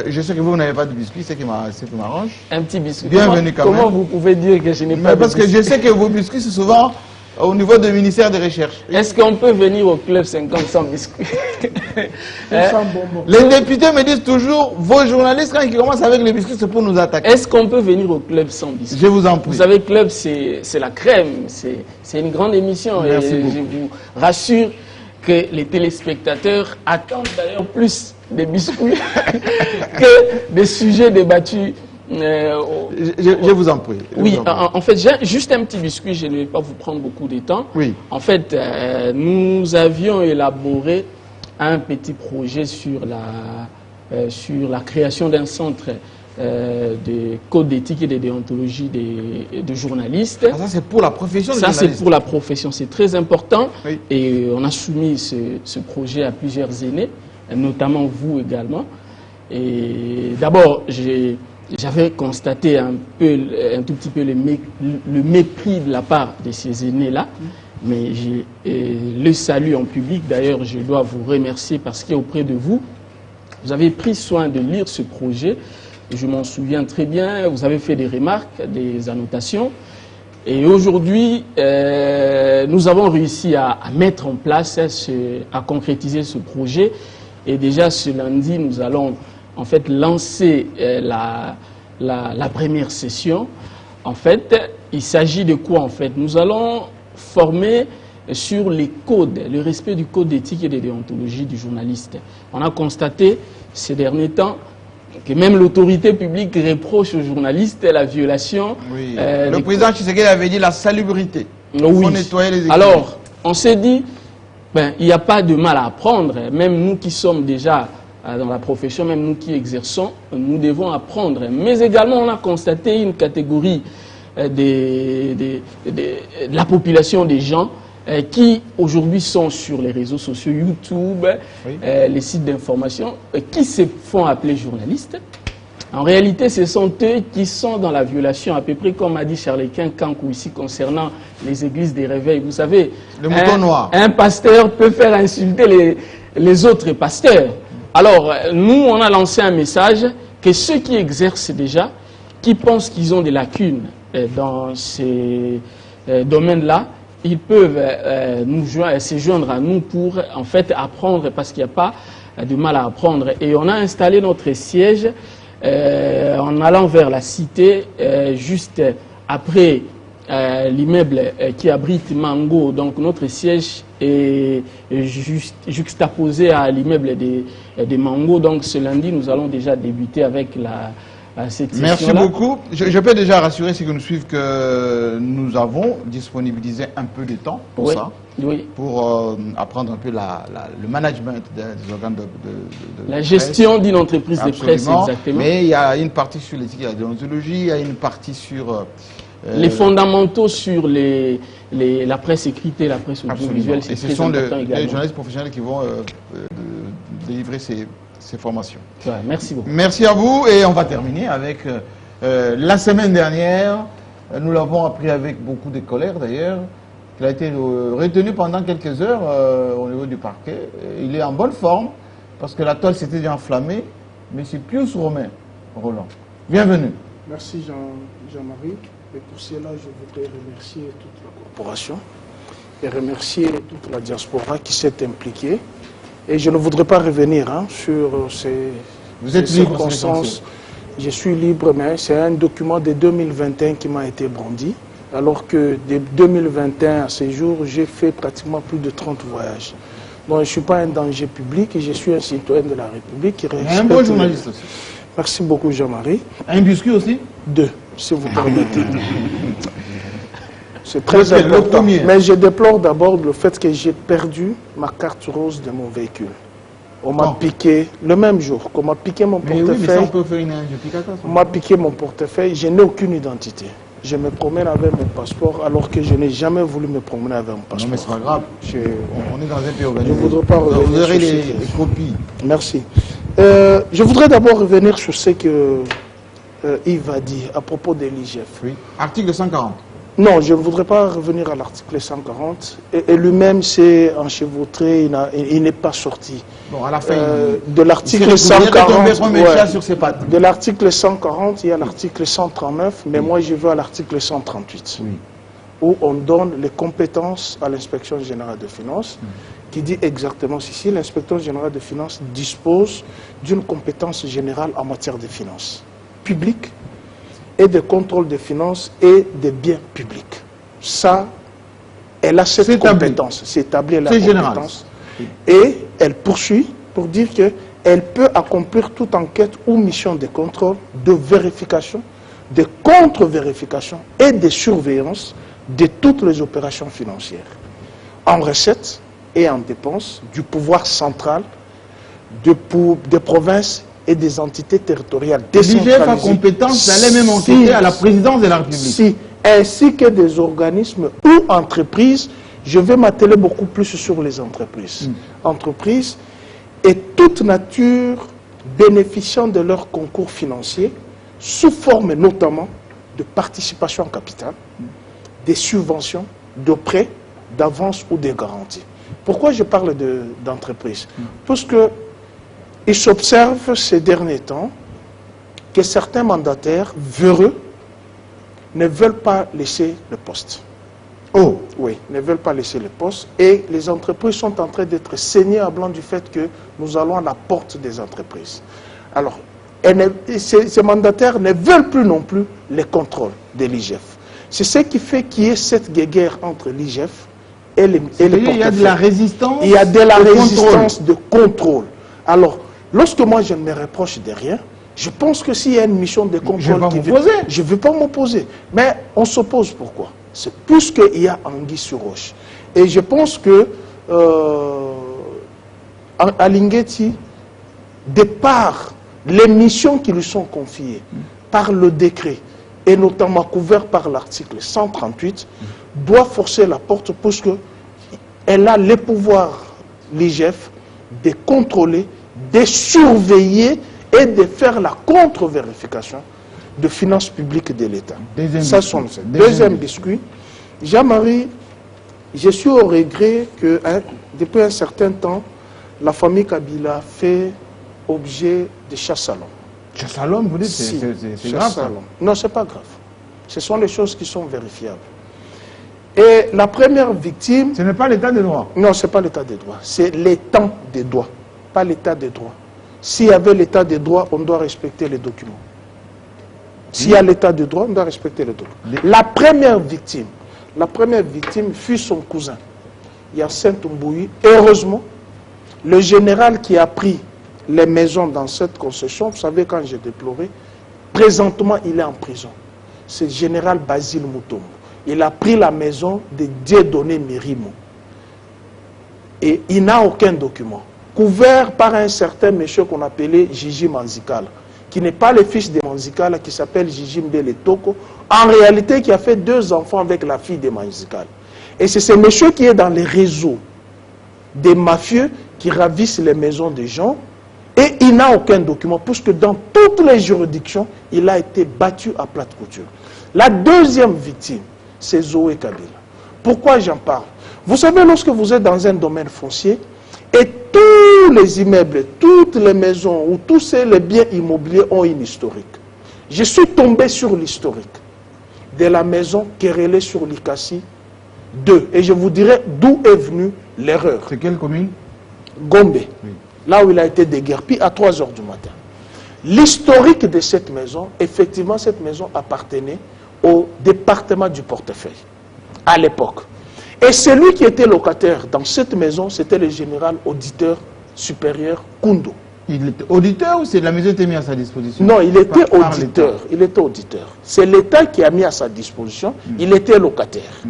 Je sais que vous n'avez pas de biscuit, c'est qui m'arrange. Un petit biscuit. Bienvenue quand même. Comment vous pouvez dire que je n'ai pas Mais de parce que biscuit? je sais que vos biscuits, c'est souvent au niveau du ministère des Recherches. Est-ce qu'on peut venir au club 50 sans biscuit? Les députés me disent toujours, vos journalistes, quand ils commencent avec les biscuits, c'est pour nous attaquer. Est-ce qu'on peut venir au club sans biscuit? Je vous en prie. Vous savez, club, c'est la crème. C'est une grande émission. Merci et beaucoup. je vous rassure que les téléspectateurs attendent d'ailleurs plus des biscuits que des sujets débattus. Je vous en prie. Je Oui, vous en prie. en fait, j'ai juste un petit biscuit, je ne vais pas vous prendre beaucoup de temps. Oui. En fait, nous avions élaboré un petit projet sur la création d'un centre de code d'éthique et de déontologie de journalistes. Ah, ça, c'est pour la profession de Ça, c'est journaliste. pour la profession, c'est très important. Oui. Et on a soumis ce projet à plusieurs aînés, notamment vous également. Et d'abord, j'avais constaté un tout petit peu le mépris de la part de ces aînés-là. Mais le salut en public. D'ailleurs, je dois vous remercier parce qu'auprès de vous, vous avez pris soin de lire ce projet. Je m'en souviens très bien. Vous avez fait des remarques, des annotations. Et aujourd'hui, nous avons réussi à mettre en place, à concrétiser ce projet. Et déjà, ce lundi, nous allons en fait lancer la première session. En fait, il s'agit de quoi en fait? Nous allons former sur les codes, le respect du code d'éthique et de déontologie du journaliste. On a constaté ces derniers temps que même l'autorité publique reproche aux journalistes la violation. Oui. Le président Tshisekedi avait dit la salubrité. Il faut Oui. nettoyer les équipes. Alors, on s'est dit, il n'y a pas de mal à apprendre. Même nous qui sommes déjà dans la profession, même nous qui exerçons, nous devons apprendre. Mais également, on a constaté une catégorie de la population des gens qui aujourd'hui sont sur les réseaux sociaux, YouTube, Oui. les sites d'information, qui se font appeler journalistes. En réalité, ce sont eux qui sont dans la violation, à peu près comme a dit Charles-Quint Kankou ici concernant les églises des réveils. Vous savez, Le mouton noir. un pasteur peut faire insulter les autres pasteurs. Alors, nous, on a lancé un message que ceux qui exercent déjà, qui pensent qu'ils ont des lacunes dans ces domaines-là, ils peuvent se joindre à nous pour en fait apprendre, parce qu'il n'y a pas de mal à apprendre. Et on a installé notre siège en allant vers la cité, juste après l'immeuble qui abrite Mango. Donc notre siège est juxtaposé à l'immeuble des Mango. Donc ce lundi, nous allons déjà débuter avec cette Merci session-là. beaucoup. Je peux déjà rassurer ceux qui nous suivent que nous avons disponibilisé un peu de temps pour Oui, ça, oui. pour apprendre un peu le management des organes de La presse. gestion d'une entreprise de presse, Absolument. exactement. Mais il y a une partie sur l'éthique et la déontologie, il y a une partie sur... Les fondamentaux sur la presse écrite et la presse audiovisuelle, c'est Et ce très sont important les également. journalistes professionnels qui vont délivrer ces formations. Ouais, merci beaucoup. Merci à vous et on va terminer avec la semaine dernière. Nous l'avons appris avec beaucoup de colère d'ailleurs. Il a été retenu pendant quelques heures au niveau du parquet. Il est en bonne forme parce que la toile s'était déjà enflammée. Mais c'est Pius Romain, Roland. Bienvenue. Merci Jean-Marie. Et pour cela, je voudrais remercier toute la corporation et remercier toute la diaspora qui s'est impliquée. Et je ne voudrais pas revenir sur ces circonstances. Je suis libre, mais c'est un document de 2021 qui m'a été brandi. Alors que de 2021 à ce jour, j'ai fait pratiquement plus de 30 voyages. Donc, je ne suis pas un danger public et je suis un citoyen de la République qui respecte... Un bon journaliste aussi. Merci beaucoup, Jean-Marie. Un biscuit aussi? 2, si vous permettez. C'est très Lequel, le important. premier? Mais je déplore d'abord le fait que j'ai perdu ma carte rose de mon véhicule. On m'a piqué le même jour qu'on m'a piqué mon Mais oui, mais ça, portefeuille. on peut faire une piquata. On m'a piqué mon portefeuille. Je n'ai aucune identité. Je me promène avec mon passeport alors que je n'ai jamais voulu me promener avec mon passeport. Non, mais c'est pas grave. On est dans un pays organisé. Je ne voudrais pas revenir Vous aurez sur les ce- copies. Merci. Je voudrais d'abord revenir sur ce que Yves a dit à propos de l'IGF. Oui. Article 140. Non, je ne voudrais pas revenir à l'article 140. Et lui-même s'est enchevautré, il n'est pas sorti. Bon, à la fin, De l'article il 140, tomber ouais. chat sur ses pattes. De l'article 140, il y a l'article 139, mais moi je veux à l'article 138, Oui. où on donne les compétences à l'inspection générale de finances, qui dit exactement ceci: l'inspection générale de finances dispose d'une compétence générale en matière de finances publiques et de contrôle des finances et des biens publics. Ça, elle a cette compétence, c'est établi, elle a la compétence. Et elle poursuit pour dire qu'elle peut accomplir toute enquête ou mission de contrôle, de vérification, de contre-vérification et de surveillance de toutes les opérations financières, en recettes et en dépenses du pouvoir central, des provinces et des entités territoriales décentralisées. L'IGF a compétence d'aller même enquêter à la présidence de la République. Si, ainsi que des organismes ou entreprises. Je vais m'atteler beaucoup plus sur les entreprises. Entreprises et toute nature bénéficiant de leur concours financier sous forme notamment de participation en capital, des subventions, de prêts, d'avances ou de garanties. Pourquoi je parle d'entreprises? Parce que il s'observe ces derniers temps que certains mandataires véreux ne veulent pas laisser le poste. Oh, Oui, ne veulent pas laisser le poste. Et les entreprises sont en train d'être saignées à blanc du fait que nous allons à la porte des entreprises. Alors, ces mandataires ne veulent plus non plus les contrôles de l'IGF. C'est ce qui fait qu'il y ait cette guéguerre entre l'IGF et les portefeuilles. il y a de la résistance. Il y a de la au résistance de contrôle. Alors, lorsque moi je ne me reproche de rien, je pense que s'il y a une mission de contrôle... Je ne vais pas m'opposer. Je ne veux pas m'opposer. Mais on s'oppose pourquoi? C'est plus qu'il y a anguille sur roche. Et je pense que à Linguetti, de par les missions qui lui sont confiées, par le décret, et notamment couvert par l'article 138, doit forcer la porte parce qu'elle a les pouvoirs, l'IGF, de contrôler, de surveiller et de faire la contre-vérification de finances publiques de l'État. Deuxième biscuit. Jean-Marie, je suis au regret que depuis un certain temps, la famille Kabila fait objet de chasse à l'homme. Chasse à l'homme, vous dites, Si, c'est grave. chasse à l'homme. Non, ce n'est pas grave. Ce sont les choses qui sont vérifiables. Et la première victime... Ce n'est pas l'état de droit. Non, ce n'est pas l'état des droits. C'est l'état des droits, pas l'état des droits. S'il y avait l'état des droits, on doit respecter les documents. S'il y a l'état de droit, on doit respecter les documents. La première victime fut son cousin, Yacine Toumbouyi. Heureusement, le général qui a pris les maisons dans cette concession, vous savez, quand j'ai déploré, présentement, il est en prison. C'est le général Basile Moutombo. Il a pris la maison de Dieudonné Mirimo. Et il n'a aucun document. Couvert par un certain monsieur qu'on appelait Gigi Manzikala, qui n'est pas le fils de Manzikala, qui s'appelle Gigi Mbele Toko, en réalité qui a fait 2 enfants avec la fille de Manzikala. Et c'est ce monsieur qui est dans les réseaux des mafieux qui ravissent les maisons des gens, et il n'a aucun document, puisque dans toutes les juridictions, il a été battu à plate couture. La deuxième victime, c'est Zoé Kabila. Pourquoi j'en parle? Vous savez, lorsque vous êtes dans un domaine foncier, et tous les immeubles, toutes les maisons, ou tous les biens immobiliers ont une historique. Je suis tombé sur l'historique de la maison Kérélé sur Likassi 2. Et je vous dirai d'où est venue l'erreur. C'est quelle commune? Gombe, là où il a été déguerpi à 3 h du matin. L'historique de cette maison, effectivement, cette maison appartenait au département du portefeuille, à l'époque. Et celui qui était locataire dans cette maison, c'était le général auditeur supérieur Koundou. Il était auditeur ou c'est la maison était mise à sa disposition? Non, il était Par auditeur. l'État. Il était auditeur. C'est l'État qui a mis à sa disposition. Il était locataire.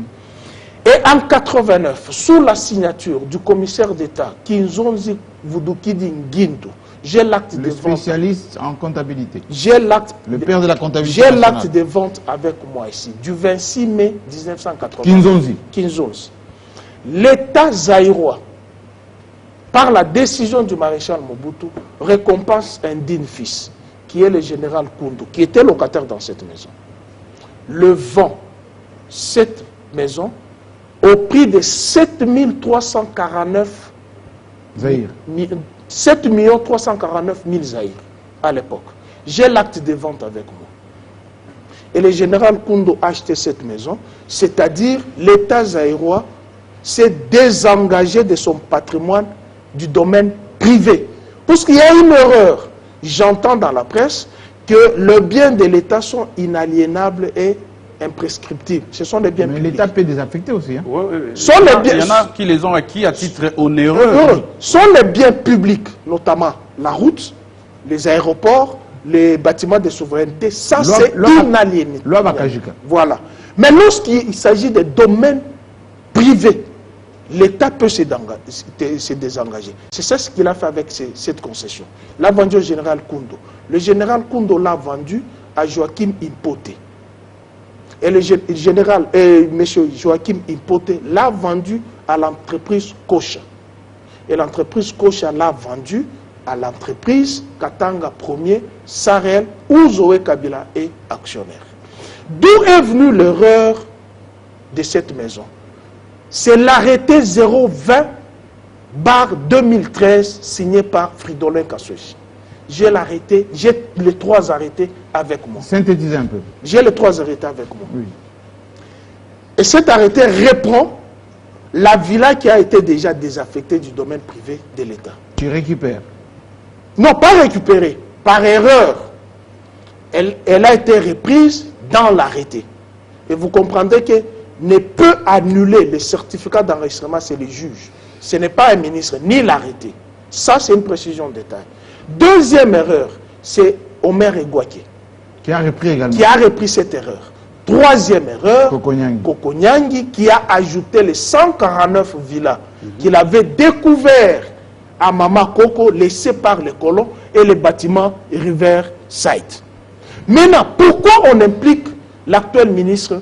Et en 89, sous la signature du commissaire d'État Kinzonzi Vudukidi Ngindu, j'ai l'acte de Le vente. spécialiste en comptabilité. J'ai l'acte. Le père de la comptabilité J'ai nationale. l'acte de vente avec moi ici, du 26 mai 1980. Kinzonzi. Kinzonzi. L'État zaïrois, par la décision du maréchal Mobutu, récompense un digne fils, qui est le général Koundou, qui était locataire dans cette maison. Le vend cette maison au prix de 7 349 Zahir. 7 349 000 Zahir à l'époque. J'ai l'acte de vente avec moi. Et le général Koundou a acheté cette maison, c'est-à-dire l'État zaïrois s'est désengagé de son patrimoine du domaine privé. Parce qu'il y a une erreur. J'entends dans la presse que les biens de l'État sont inaliénables et imprescriptibles. Ce sont des biens Mais publics. l'État peut désaffecter aussi. Hein. Sont les biens- Il y en a qui les ont acquis à titre onéreux. Sont les biens publics, notamment la route, les aéroports, les bâtiments de souveraineté. Ça, Loi- c'est loi- inaliénable. loi Bakajika. Voilà. Mais lorsqu'il s'agit des domaines privés, l'État peut se désengager. C'est ça ce qu'il a fait avec cette concession. L'a vendu au général Koundou. Le général Koundou l'a vendu à Joachim Impoté. Et le général, M. Joachim Impoté l'a vendu à l'entreprise Kocha. Et l'entreprise Kocha l'a vendu à l'entreprise Katanga 1er, Sarel, où Zoé Kabila est actionnaire. D'où est venue l'erreur de cette maison? C'est l'arrêté 020/2013 signé par Fridolin Kassochi. J'ai l'arrêté, j'ai les 3 arrêtés avec moi. Synthétisez un peu. J'ai les 3 arrêtés avec moi. Oui. Et cet arrêté reprend la villa qui a été déjà désaffectée du domaine privé de l'État. Tu récupères. Non, pas récupérée, par erreur. Elle a été reprise dans l'arrêté. Et vous comprendrez que ne peut annuler le certificat d'enregistrement, c'est le juge. Ce n'est pas un ministre, ni l'arrêté. Ça, c'est une précision de détail. Deuxième erreur, c'est Omer Egwake, Qui a repris également. qui a repris cette erreur. Troisième erreur, Kokonyangi. Kokonyangi, qui a ajouté les 149 villas qu'il avait découverts à Mama Koko, laissés par les colons, et les bâtiments Riverside. Maintenant, pourquoi on implique l'actuel ministre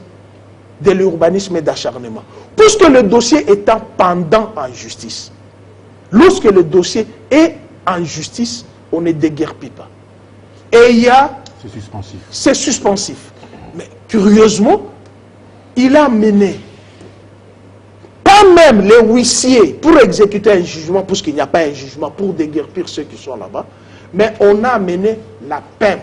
de l'urbanisme et d'acharnement? Puisque le dossier étant pendant en justice. Lorsque le dossier est en justice, on ne déguerpit pas. Et il y a... C'est suspensif. C'est suspensif. Mais curieusement, il a mené pas même les huissiers pour exécuter un jugement, puisqu'il n'y a pas un jugement pour déguerpir ceux qui sont là-bas, mais on a mené la peine.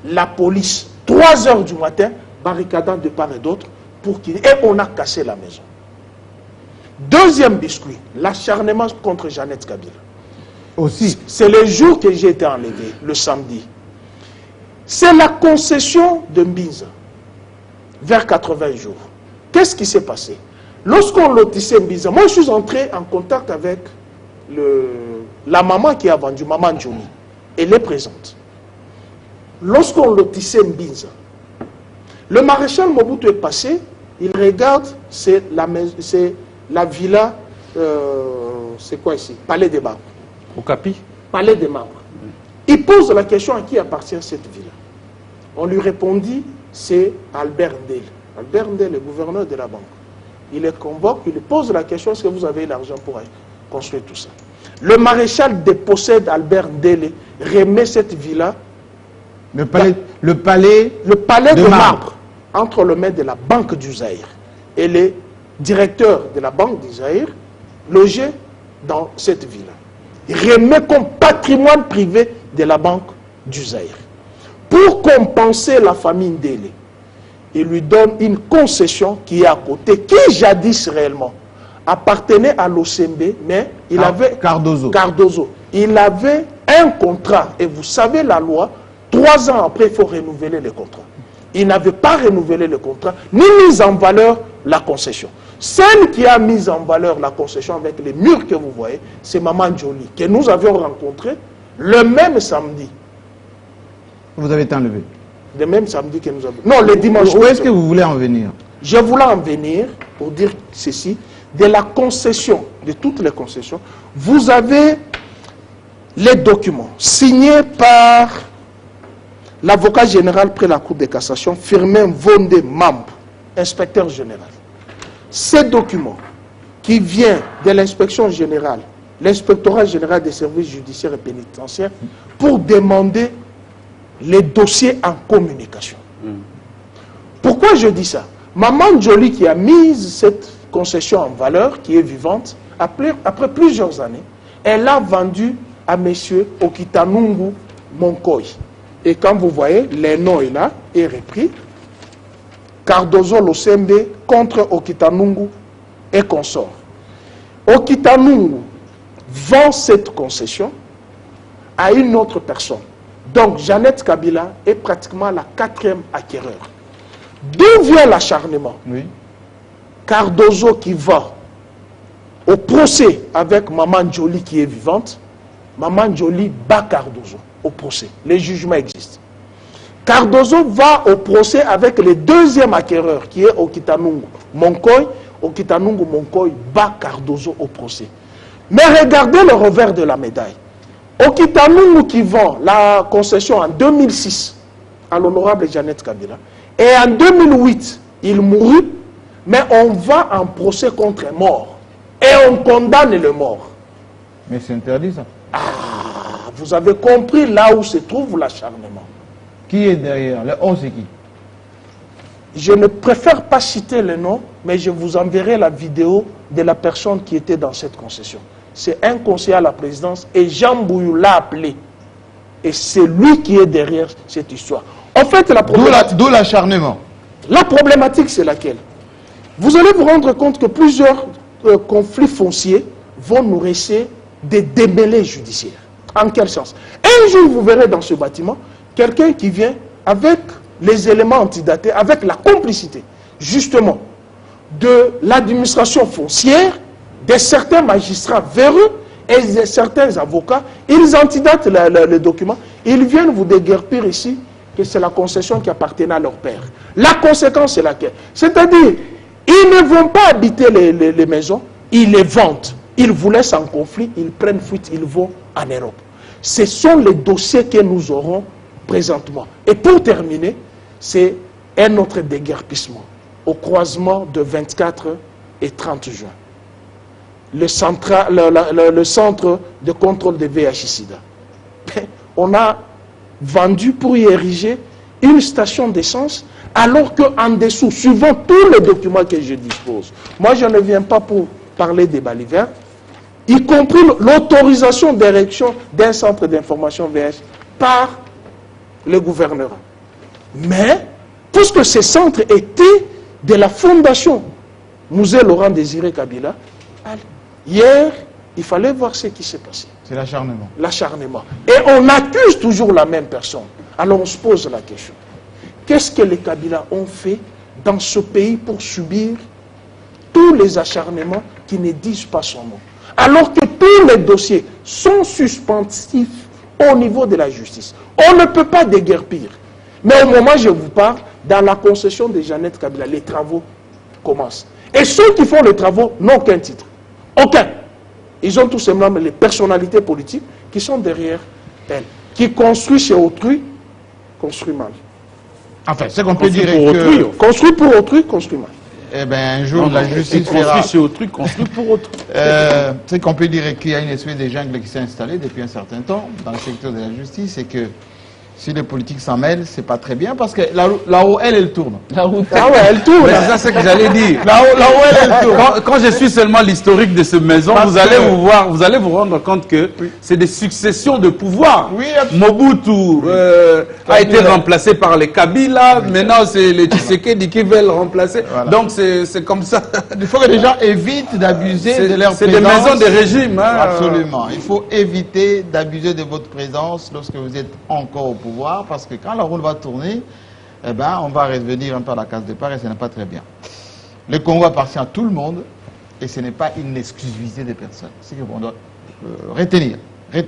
La police, 3 heures du matin, barricadant de part et d'autre, et on a cassé la maison. Deuxième biscuit, l'acharnement contre Jeannette Kabila. Aussi. C'est le jour que j'ai été enlevé, le samedi. C'est la concession de Mbinza, vers 80 jours. Qu'est-ce qui s'est passé? Lorsqu'on lotissait Mbinza, moi je suis entré en contact avec la maman qui a vendu, Maman Djoumi. Elle est présente. Lorsqu'on lotissait Mbinza, le maréchal Mobutu est passé, il regarde, c'est la villa, c'est quoi ici? Palais des Marbres. Au Capi. Palais des Marbres. Il pose la question à qui appartient cette villa. On lui répondit, c'est Albert Ndel. Albert Ndel, le gouverneur de la banque. Il les convoque, il lui pose la question, est-ce que vous avez l'argent pour construire tout ça? Le maréchal dépossède Albert Ndel, remet cette villa, Le palais de marbre, entre le maître de la Banque du Zaïre et les directeurs de la Banque du Zaïre, logés dans cette villa. Il remet comme patrimoine privé de la Banque du Zaïre. Pour compenser la famille Ndele, il lui donne une concession qui est à côté, qui jadis réellement appartenait à l'OCMB, mais il avait... Cardozo. Il avait un contrat, et vous savez la loi, 3 ans après, il faut renouveler le contrat. Il n'avait pas renouvelé le contrat, ni mis en valeur la concession. Celle qui a mis en valeur la concession avec les murs que vous voyez, c'est Maman Jolie, que nous avions rencontré le même samedi. Vous avez été enlevé. Le même samedi que nous avons... Non, le dimanche. Où est-ce que vous voulez en venir? Je voulais en venir pour dire ceci. De la concession, de toutes les concessions, vous avez les documents signés par l'avocat général près la Cour de cassation, Firmin Vonde Mamb, inspecteur général. Ces documents qui viennent de l'inspection générale, l'inspectorat général des services judiciaires et pénitentiaires, pour demander les dossiers en communication. Pourquoi je dis ça? Maman Jolie qui a mis cette concession en valeur, qui est vivante, après plusieurs années, elle a vendu à monsieur Okitanungu Monkoy. Et quand vous voyez, les noms est là, est repris. Cardozo Losembe contre Okitanungu et consort. Okitanungu vend cette concession à une autre personne. Donc, Jeannette Kabila est pratiquement la 4e acquéreur. D'où vient l'acharnement? Oui. Cardozo qui va au procès avec Maman Jolie qui est vivante, Maman Jolie bat Cardozo au procès. Les jugements existent. Cardozo va au procès avec le 2e acquéreur qui est Okitanungu Monkoy. Okitanungu Monkoy bat Cardozo au procès. Mais regardez le revers de la médaille. Okitanungu qui vend la concession en 2006 à l'honorable Jeannette Kabila. Et en 2008, il mourut, mais on va en procès contre un mort. Et on condamne le mort. Mais c'est interdit ça. Ah, vous avez compris là où se trouve l'acharnement. Qui est derrière? Le on, c'est qui? Je ne préfère pas citer le nom, mais je vous enverrai la vidéo de la personne qui était dans cette concession. C'est un conseiller à la présidence et Jean Bouyou l'a appelé. Et c'est lui qui est derrière cette histoire. En fait, D'où l'acharnement. La problématique, c'est laquelle? Vous allez vous rendre compte que plusieurs conflits fonciers vont nourrir des démêlés judiciaires. En quel sens? Un jour, vous verrez dans ce bâtiment quelqu'un qui vient avec les éléments antidatés, avec la complicité, justement, de l'administration foncière, de certains magistrats véreux et de certains avocats. Ils antidatent le document. Ils viennent vous déguerpir ici que c'est la concession qui appartenait à leur père. La conséquence, c'est laquelle? C'est-à-dire, ils ne vont pas habiter les maisons, ils les vendent. Ils vous laissent en conflit, ils prennent fuite, ils vont en Europe. Ce sont les dossiers que nous aurons présentement. Et pour terminer, c'est un autre déguerpissement au croisement de 24 et 30 juin. Le centre de contrôle des VIH-Sida. On a vendu pour y ériger une station d'essence, alors qu'en dessous, suivant tous les documents que je dispose, moi je ne viens pas pour parler des baliverts, y compris l'autorisation d'érection d'un centre d'information VIH par le gouverneur. Mais, puisque ce centre était de la fondation Musée Laurent Désiré Kabila, hier, il fallait voir ce qui s'est passé. C'est l'acharnement. L'acharnement. Et on accuse toujours la même personne. Alors on se pose la question. Qu'est-ce que les Kabila ont fait dans ce pays pour subir tous les acharnements qui ne disent pas son nom? Alors que tous les dossiers sont suspensifs au niveau de la justice. On ne peut pas déguerpir. Mais au moment où je vous parle, dans la concession de Jeannette Kabila, les travaux commencent. Et ceux qui font les travaux n'ont aucun titre. Aucun. Ils ont tout simplement les personnalités politiques qui sont derrière elles. Qui construit chez autrui, construit mal. Enfin, c'est qu'on peut dire que... Construit pour autrui, construit mal. Eh bien, un jour, la justice construit fera... chez autrui, construit pour autrui. C'est qu'on peut dire qu'il y a une espèce de jungle qui s'est installée depuis un certain temps dans le secteur de la justice et que si les politiques s'en mêlent, c'est pas très bien parce que là-haut, elle tourne. La route. Ah ouais, elle tourne. Mais c'est ça ce que j'allais dire. Là-haut, elle tourne. Quand je suis seulement l'historique de ce maison, vous allez vous rendre compte que c'est des successions de pouvoirs. Oui, absolument. Mobutu a été remplacé par les Kabila, maintenant c'est les Tshisekedi qui veulent remplacer. Voilà. Donc c'est comme ça. Il faut que les gens évitent d'abuser de leur présence. C'est des maisons de régime. Hein. Absolument. Il faut éviter d'abuser de votre présence lorsque vous êtes encore au pouvoir, parce que quand la roue va tourner, eh ben, on va revenir un peu à la case départ et ce n'est pas très bien. Le Congo appartient à tout le monde et ce n'est pas une exclusivité des personnes. C'est ce qu'on doit retenir. Et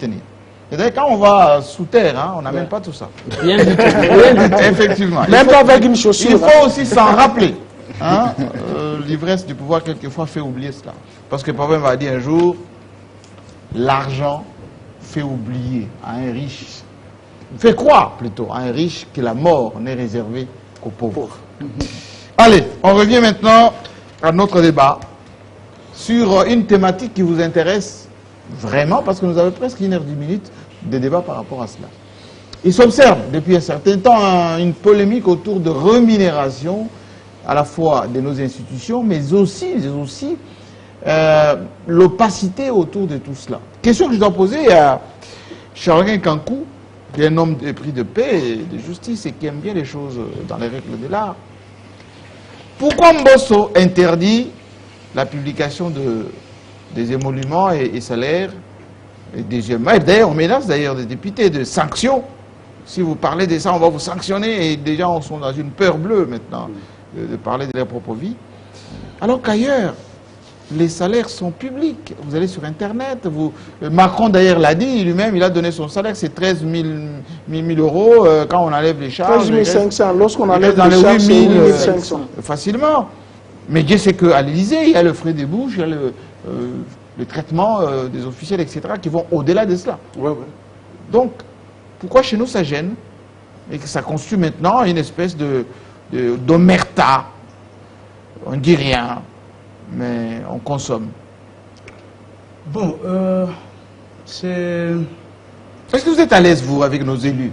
d'ailleurs, quand on va sous terre, hein, on n'a même pas tout ça. Rien du tout. Rien du tout. Effectivement. Même pas avec une chaussure. Il faut aussi s'en rappeler. Hein? L'ivresse du pouvoir, quelquefois, fait oublier cela. Parce que Papa m'a dit un jour, l'argent fait oublier à un riche, fait croire plutôt à un riche que la mort n'est réservée qu'aux pauvres. Allez, on revient maintenant à notre débat sur une thématique qui vous intéresse vraiment, parce que nous avons presque 1h10 de débat par rapport à cela. Il s'observe depuis un certain temps une polémique autour de rémunération à la fois de nos institutions, mais aussi l'opacité autour de tout cela. Question que je dois poser à Charles Kankou, qui est un homme épris de paix et de justice et qui aime bien les choses dans les règles de l'art. Pourquoi Mbosso interdit la publication des émoluments et salaires et deuxièmement, et d'ailleurs on menace d'ailleurs des députés de sanctions. Si vous parlez de ça, on va vous sanctionner et des gens sont dans une peur bleue maintenant de parler de leur propre vie. Alors qu'ailleurs, les salaires sont publics. Vous allez sur Internet. Macron d'ailleurs l'a dit, lui-même, il a donné son salaire, c'est 13 000 euros quand on enlève les charges. 13 500, lorsqu'on il enlève reste les dans charges, les c'est 8 000 500. facilement. Mais Dieu sait qu'à l'Élysée, il y a le frais des bouches, il y a le traitement des officiels, etc., qui vont au-delà de cela. Ouais. Donc, pourquoi chez nous ça gêne et que ça constitue maintenant une espèce d'omerta? On ne dit rien, mais on consomme. Bon, c'est... Est-ce que vous êtes à l'aise, vous, avec nos élus?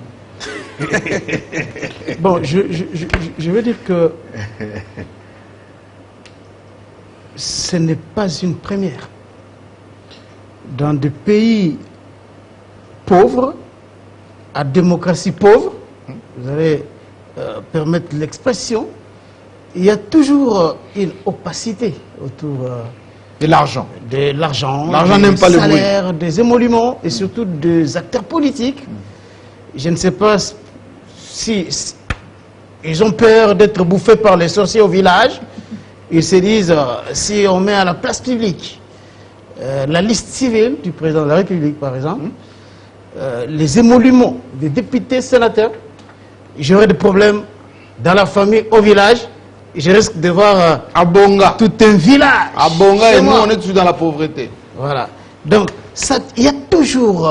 Bon, je veux dire que ce n'est pas une première. Dans des pays pauvres, à démocratie pauvre, vous allez permettre l'expression, il y a toujours une opacité autour de l'argent. L'argent n'aime pas le bruit. Salaires, des émoluments et surtout des acteurs politiques. Je ne sais pas si ils ont peur d'être bouffés par les sorciers au village. Ils se disent, si on met à la place publique la liste civile du président de la République, par exemple, les émoluments des députés, sénateurs, j'aurai des problèmes dans la famille, au village. Je risque de voir à Bonga. tout un village. À Bonga, et nous, moi. on est toujours dans la pauvreté. Voilà. Donc, il y a toujours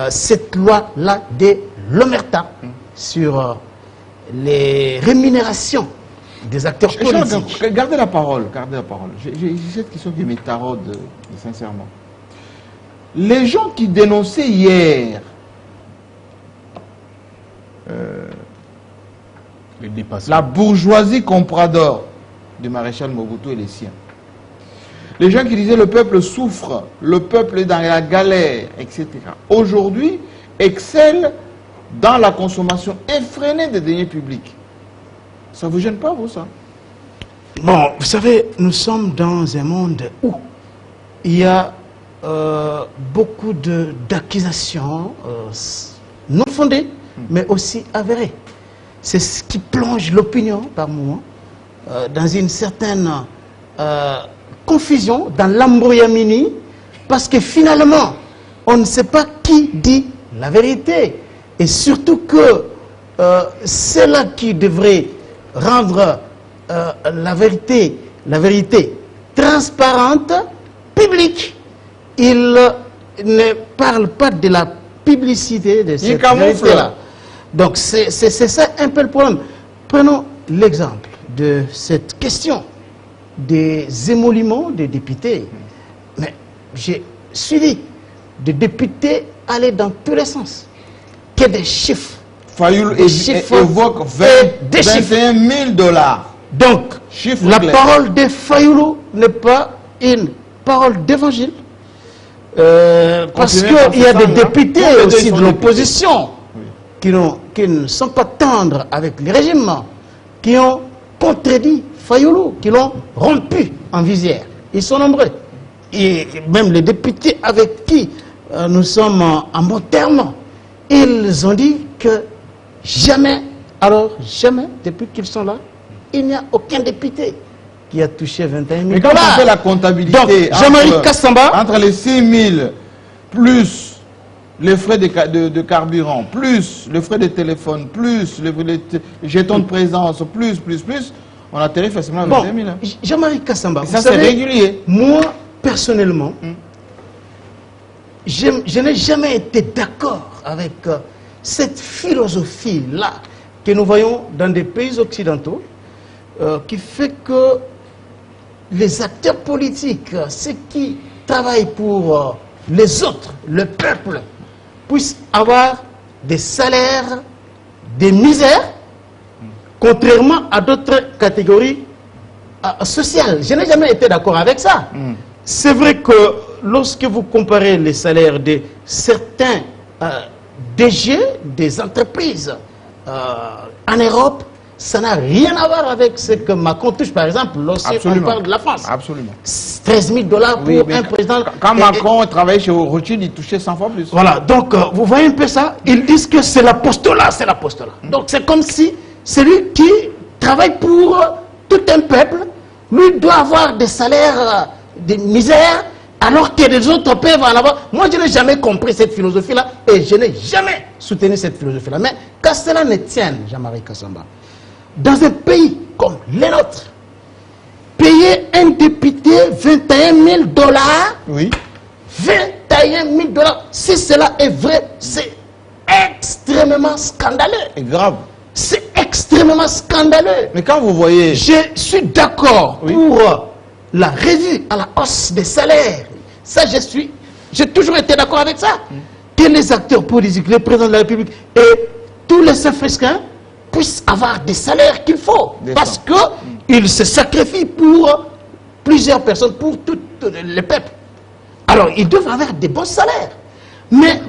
cette loi-là de l'omerta sur les rémunérations des acteurs politiques. Gardez la parole, gardez la parole. J'ai cette question qui me taraude, sincèrement. Les gens qui dénonçaient hier la bourgeoisie comprador du maréchal Mobutu et les siens. Les gens qui disaient le peuple souffre, le peuple est dans la galère, etc. Aujourd'hui, excellent dans la consommation effrénée des deniers publics. Ça ne vous gêne pas, vous, ça? Bon, vous savez, nous sommes dans un monde où il y a beaucoup d'accusations non fondées, mais aussi avérées. C'est ce qui plonge l'opinion, par moment, dans une certaine confusion, dans l'embrouillamini, parce que finalement, on ne sait pas qui dit la vérité. Et surtout que c'est là qui devrait rendre la vérité transparente, publique. Il ne parle pas de la publicité de cette vérité-là. Donc c'est ça un peu le problème. Prenons l'exemple de cette question des émoluments des députés. Mais j'ai suivi des députés aller dans tous les sens. Que des chiffres. Fayoulou évoque 21 000 dollars. Donc, Chiffre la clair. parole de Fayoulou n'est pas une parole d'évangile. Parce Continuez qu'il y a par des ce sens-là. députés Tous les deux, aussi ils sont de l'opposition qui ne sont pas tendres avec le régime, qui ont contredit Fayoulou, qui l'ont rompu en visière. Ils sont nombreux. Et même les députés avec qui nous sommes en bon terme, ils ont dit que jamais, alors jamais, depuis qu'ils sont là, il n'y a aucun député qui a touché 21 000 Mais quand on fait la comptabilité donc, Jean-Marie Kassamba, entre les 6 000 plus les frais de carburant, plus les frais de téléphone, plus les jetons de présence, plus, on atterrit facilement à 21 000. Bon, Jean-Marie Kassamba, ça c'est régulier. Moi, personnellement, je n'ai jamais été d'accord avec cette philosophie-là que nous voyons dans des pays occidentaux, qui fait que les acteurs politiques, ceux qui travaillent pour les autres, le peuple, puissent avoir des salaires, des misères, contrairement à d'autres catégories sociales. Je n'ai jamais été d'accord avec ça. C'est vrai que lorsque vous comparez les salaires de certains DG, des entreprises en Europe, ça n'a rien à voir avec ce que Macron touche, par exemple, lorsqu'on parle de la France. Absolument. 13 000 $ pour un président. Quand Macron travaillait chez Rothschild, il touchait 100 fois plus. Voilà, donc vous voyez un peu ça. Ils disent que c'est l'apostolat, c'est l'apostolat. Donc c'est comme si celui qui travaille pour tout un peuple, lui doit avoir des salaires de misère, alors que les autres peuvent en avoir. Moi, je n'ai jamais compris cette philosophie-là et je n'ai jamais soutenu cette philosophie-là. Mais qu'à cela ne tienne, Jean-Marie Kassamba, dans un pays comme le nôtre, payer un député 21 000 $, oui. 21 000 $, si cela est vrai, c'est extrêmement scandaleux. Et grave. C'est extrêmement scandaleux. Mais quand vous voyez... Je suis d'accord pour la revue à la hausse des salaires. Ça, j'ai toujours été d'accord avec ça. Que les acteurs politiques, les présidents de la République et tous les Africains puissent avoir des salaires qu'il faut. Parce qu'ils se sacrifient pour plusieurs personnes, pour tout le peuple. Alors, ils doivent avoir des bons salaires. Mais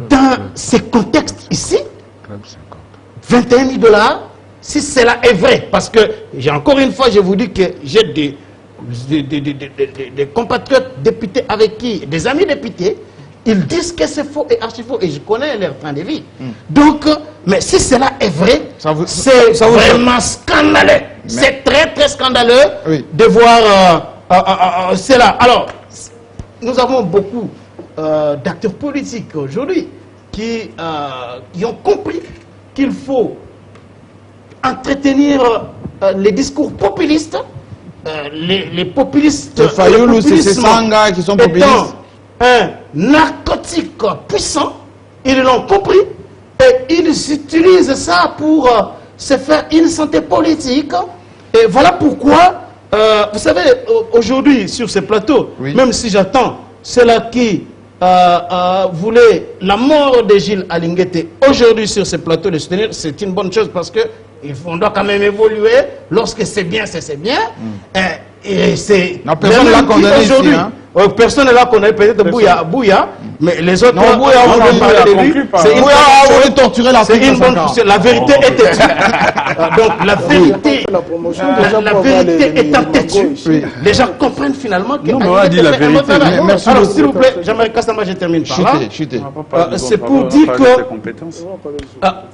dans ces contextes ici, 21 000 $, si cela est vrai, parce que, encore une fois, je vous dis que j'ai des compatriotes députés avec qui, des amis députés, ils disent que c'est faux et archi faux, et je connais leur train de vie. Donc, mais si cela est vrai, c'est vraiment scandaleux. C'est très très scandaleux de voir cela. Alors, nous avons beaucoup d'acteurs politiques aujourd'hui qui ont compris qu'il faut entretenir les discours populistes, les populistes. C'est Fayoulou, c'est ces Sanga qui sont populistes. Un narcotique puissant, ils l'ont compris et ils utilisent ça pour se faire une santé politique. Et voilà pourquoi, vous savez, aujourd'hui sur ce plateau, même si j'attends ceux-là qui voulait la mort de Gilles Alinguete aujourd'hui sur ce plateau de soutenir, c'est une bonne chose parce que on doit quand même évoluer. Lorsque c'est bien, c'est bien. Et c'est personne ne l'a condamné aujourd'hui. Personne ne l'a condamné, peut-être Bouya, mais les autres non, Bouya, on va parler de lui. Bouya, torturer la c'est une bonne chose. La vérité est têtue. Donc la vérité étant têtue, les gens comprennent finalement que. Non, mais on a dit la vérité. Alors s'il vous plaît, Jean-Marie Kassamba, je termine par là. C'est pour dire que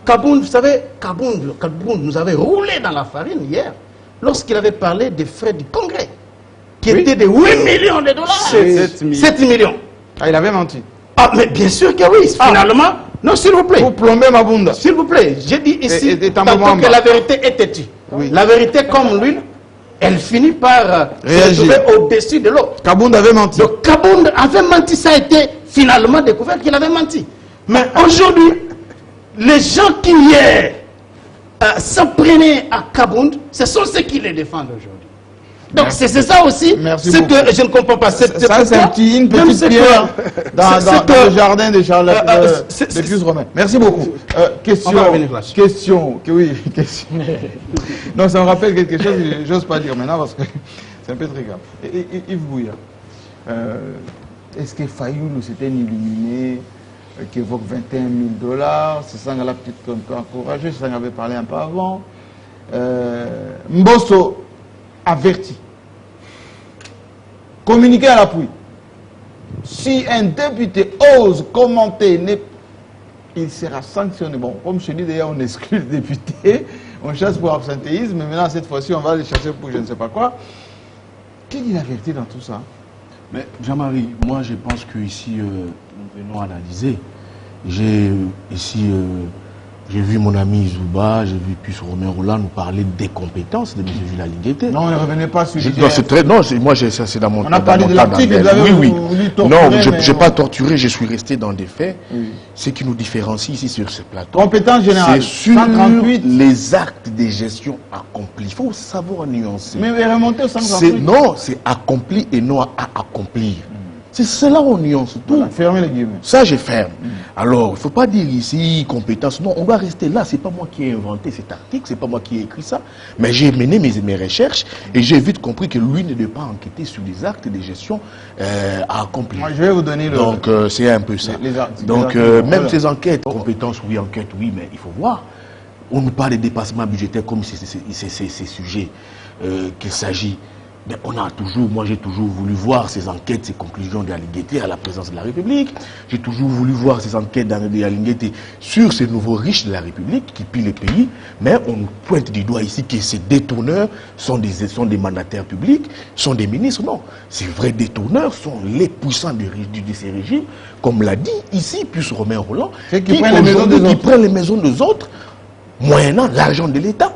Kabound, vous savez, Kabound nous avait roulé dans la farine hier lorsqu'il avait parlé des frais du Congrès, qui étaient de 8 millions de $. 7 millions. Ah, il avait menti. Ah, mais bien sûr que oui, finalement. Non, s'il vous plaît. Pour plomber ma bunda. S'il vous plaît, j'ai dit ici tantôt que la vérité est têtue. La vérité, comme l'huile, elle finit par se retrouver au-dessus de l'eau. Kabound avait menti. Donc Kabound avait menti, ça a été finalement découvert qu'il avait menti. Mais aujourd'hui, les gens qui hier s'en prenaient à Kabound, ce sont ceux qui les défendent aujourd'hui. Donc c'est ça aussi, ce que je ne comprends pas. Ça c'est une petite pierre dans le jardin de Charles de Pius Romain. Merci beaucoup. Question. Non, ça me rappelle quelque chose que j'ose pas dire maintenant parce que c'est un peu très grave. Yves Bouya, est-ce que Fayoulou c'était un illuminé qui évoque 21 000 $? C'est ça qu'on l'a peut-être encouragé, c'est ça qu'on avait parlé un peu avant. Mbosso averti. Communiqué à l'appui. Si un député ose commenter, il sera sanctionné. Bon, comme je dis d'ailleurs, on exclut le député, on chasse pour absentéisme, mais maintenant cette fois-ci, on va les chasser pour je ne sais pas quoi. Quelle est la vérité dans tout ça? Mais Jean-Marie, moi je pense que ici nous venons analyser. J'ai ici j'ai vu mon ami Zouba, j'ai vu Puce Romain Roland nous parler des compétences de M. Julien Lingueté. Non, on ne revenait pas sur Non, c'est très. Non, moi, ça, c'est dans mon. On a parlé de l'article, vous avez oui. voulu torturer, Non, je mais n'ai pas torturé, je suis resté dans des faits. Oui. Ce qui nous différencie ici sur ce plateau, Compétence générale. c'est sur 138. les actes de gestion accomplis. Il faut savoir nuancer. Mais remonter au 138. Non, c'est accompli et non à accomplir. C'est cela on nuance tout. Voilà, fermez les guillemets. Ça, je ferme. Alors, il ne faut pas dire ici compétence. Non, on doit rester là. Ce n'est pas moi qui ai inventé cet article, ce n'est pas moi qui ai écrit ça. Mais j'ai mené mes recherches et j'ai vite compris que lui ne devait pas enquêter sur les actes de gestion à accomplir. Moi, je vais vous donner le... Donc, c'est un peu ça. Donc, même ces enquêtes, compétences, oui, enquête, oui, mais il faut voir. On nous parle de dépassement budgétaire comme si c'est ces sujets qu'il s'agit. Mais on a toujours, moi j'ai toujours voulu voir ces enquêtes, ces conclusions de Lingueté à la présidence de la République. J'ai toujours voulu voir ces enquêtes de Lingueté sur ces nouveaux riches de la République qui pillent le pays. Mais on nous pointe du doigt ici que ces détourneurs sont des mandataires publics, sont des ministres. Non, ces vrais détourneurs sont les puissants de ces régimes, comme l'a dit ici, Puce Romain Roland, qui prennent les maisons des autres, moyennant l'argent de l'État.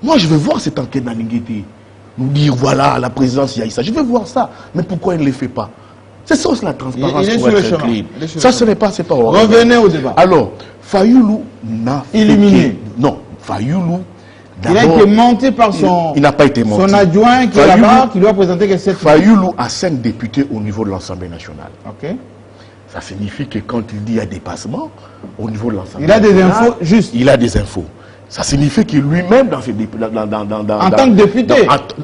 Moi je veux voir cette enquête de Lingueté. Nous dire, voilà, à la présidence, il y a ça. Je veux voir ça. Mais pourquoi il ne le fait pas? C'est ça, c'est la transparence. Il est sur le chemin. Ça, ce n'est pas, c'est pas horrible. Revenez au débat. Alors, Fayoulou n'a éliminé. Non, Fayoulou, il a été monté par son... Il n'a pas été monté. Son adjoint qui est là-bas, qui lui a présenté que 7... Fayoulou a 5 députés au niveau de l'Assemblée nationale. Ok. Ça signifie que quand il dit il y a dépassement, au niveau de l'Assemblée nationale... Il a des infos justes. Il a des infos. Ça signifie que lui-même, en tant que député,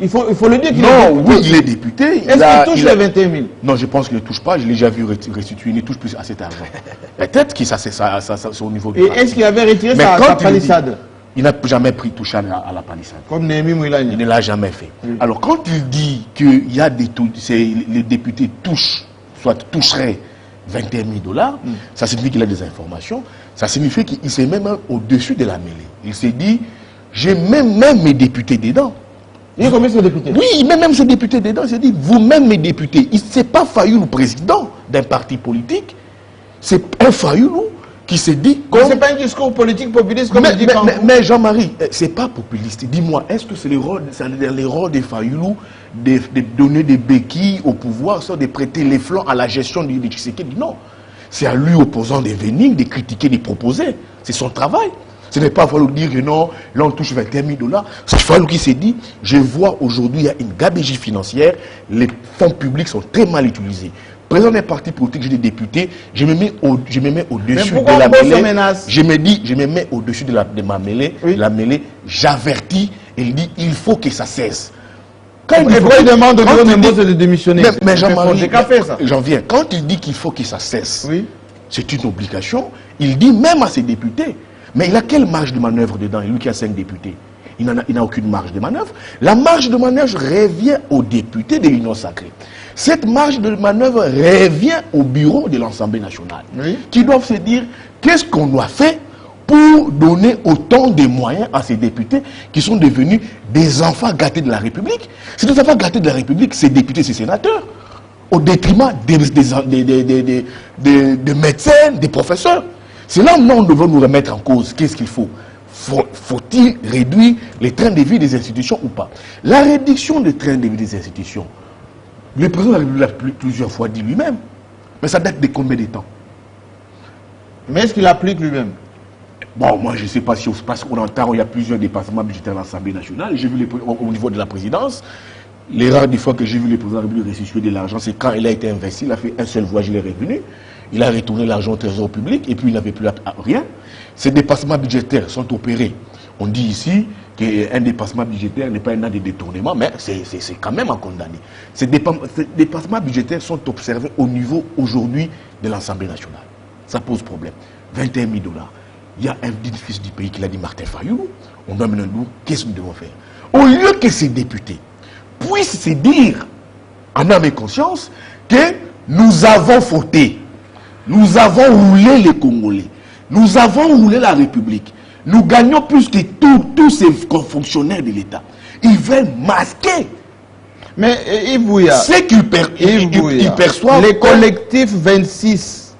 il faut le dire qu'il est député. Oui, il est député. Est-ce qu'il touche les 21 000? Non, je pense qu'il ne touche pas. Je l'ai déjà vu restituer. Il ne touche plus à cet argent. Peut-être que ça, c'est au niveau du... Et est-ce qu'il avait retiré sa palissade? Il n'a jamais touché à la palissade. Comme Néhémie Mouilani. Il ne l'a jamais fait. Oui. Alors, quand il dit que les députés toucheraient 21 000 $, ça signifie qu'il a des informations. Ça signifie qu'il s'est même au-dessus de la mêlée. Il s'est dit, j'ai même mes députés dedans. Il a combien de députés? Oui, il met même ses députés dedans. Il s'est dit, vous-même mes députés. Il ne s'est pas Fayoulou président d'un parti politique. C'est un Fayoulou qui s'est dit... Ce n'est pas un discours politique populiste comme il dit quand... Mais Jean-Marie, ce n'est pas populiste. Dis-moi, est-ce que c'est le rôle des Fayoulou de donner des béquilles au pouvoir, soit de prêter les flancs à la gestion du Tshisekedi? Non. C'est à lui, opposant, de venir, de critiquer, de proposer. C'est son travail. Ce n'est pas fallu dire que non, là on touche 21 000 $. C'est fallu qui s'est dit, je vois aujourd'hui, il y a une gabegie financière, les fonds publics sont très mal utilisés. Président des partis politiques, j'ai des députés, je me mets au-dessus de la mêlée. Je me mets au-dessus de ma mêlée, oui. La mêlée, j'avertis, et il dit, il faut que ça cesse. Quand il demande de démissionner, mais j'en viens. Quand il dit qu'il faut que ça cesse, oui. C'est une obligation. Il dit même à ses députés. Mais il a quelle marge de manœuvre dedans? Lui qui a 5 députés. Il n'a aucune marge de manœuvre. La marge de manœuvre revient aux députés de l'Union sacrée. Cette marge de manœuvre revient au bureau de l'Assemblée nationale. Oui. Qui doivent se dire, qu'est-ce qu'on doit faire pour donner autant de moyens à ces députés qui sont devenus des enfants gâtés de la République. C'est des enfants gâtés de la République, ces députés, ces sénateurs, au détriment des médecins, des professeurs. C'est là où nous devons nous remettre en cause. Qu'est-ce qu'il faut? Faut-il réduire les trains de vie des institutions ou pas? La réduction des trains de vie des institutions, le président l'a plusieurs fois dit lui-même, mais ça date de combien de temps? Mais est-ce qu'il applique lui-même? Bon, moi, je ne sais pas si parce qu'on entend, il y a plusieurs dépassements budgétaires à l'Assemblée nationale. J'ai vu au niveau de la présidence, les rares des fois que j'ai vu le président de la République restituer de l'argent, c'est quand il a été investi, il a fait un seul voyage, il est revenu. Il a retourné l'argent au trésor public et puis il n'avait plus rien. Ces dépassements budgétaires sont opérés. On dit ici qu'un dépassement budgétaire n'est pas un an de détournement, mais c'est quand même à condamner. Ces dépassements budgétaires sont observés au niveau aujourd'hui de l'Assemblée nationale. Ça pose problème. 21 000 $. Il y a un fils du pays qui l'a dit, Martin Fayoulou. On doit maintenant nous, qu'est-ce que nous devons faire? Au lieu que ces députés puissent se dire, en âme et conscience, que nous avons fauté, nous avons roulé les Congolais, nous avons roulé la République, nous gagnons plus que tous ces fonctionnaires de l'État. Ils veulent masquer Mais Yves Bouya, C'est qu'ils perçoivent... les collectifs 26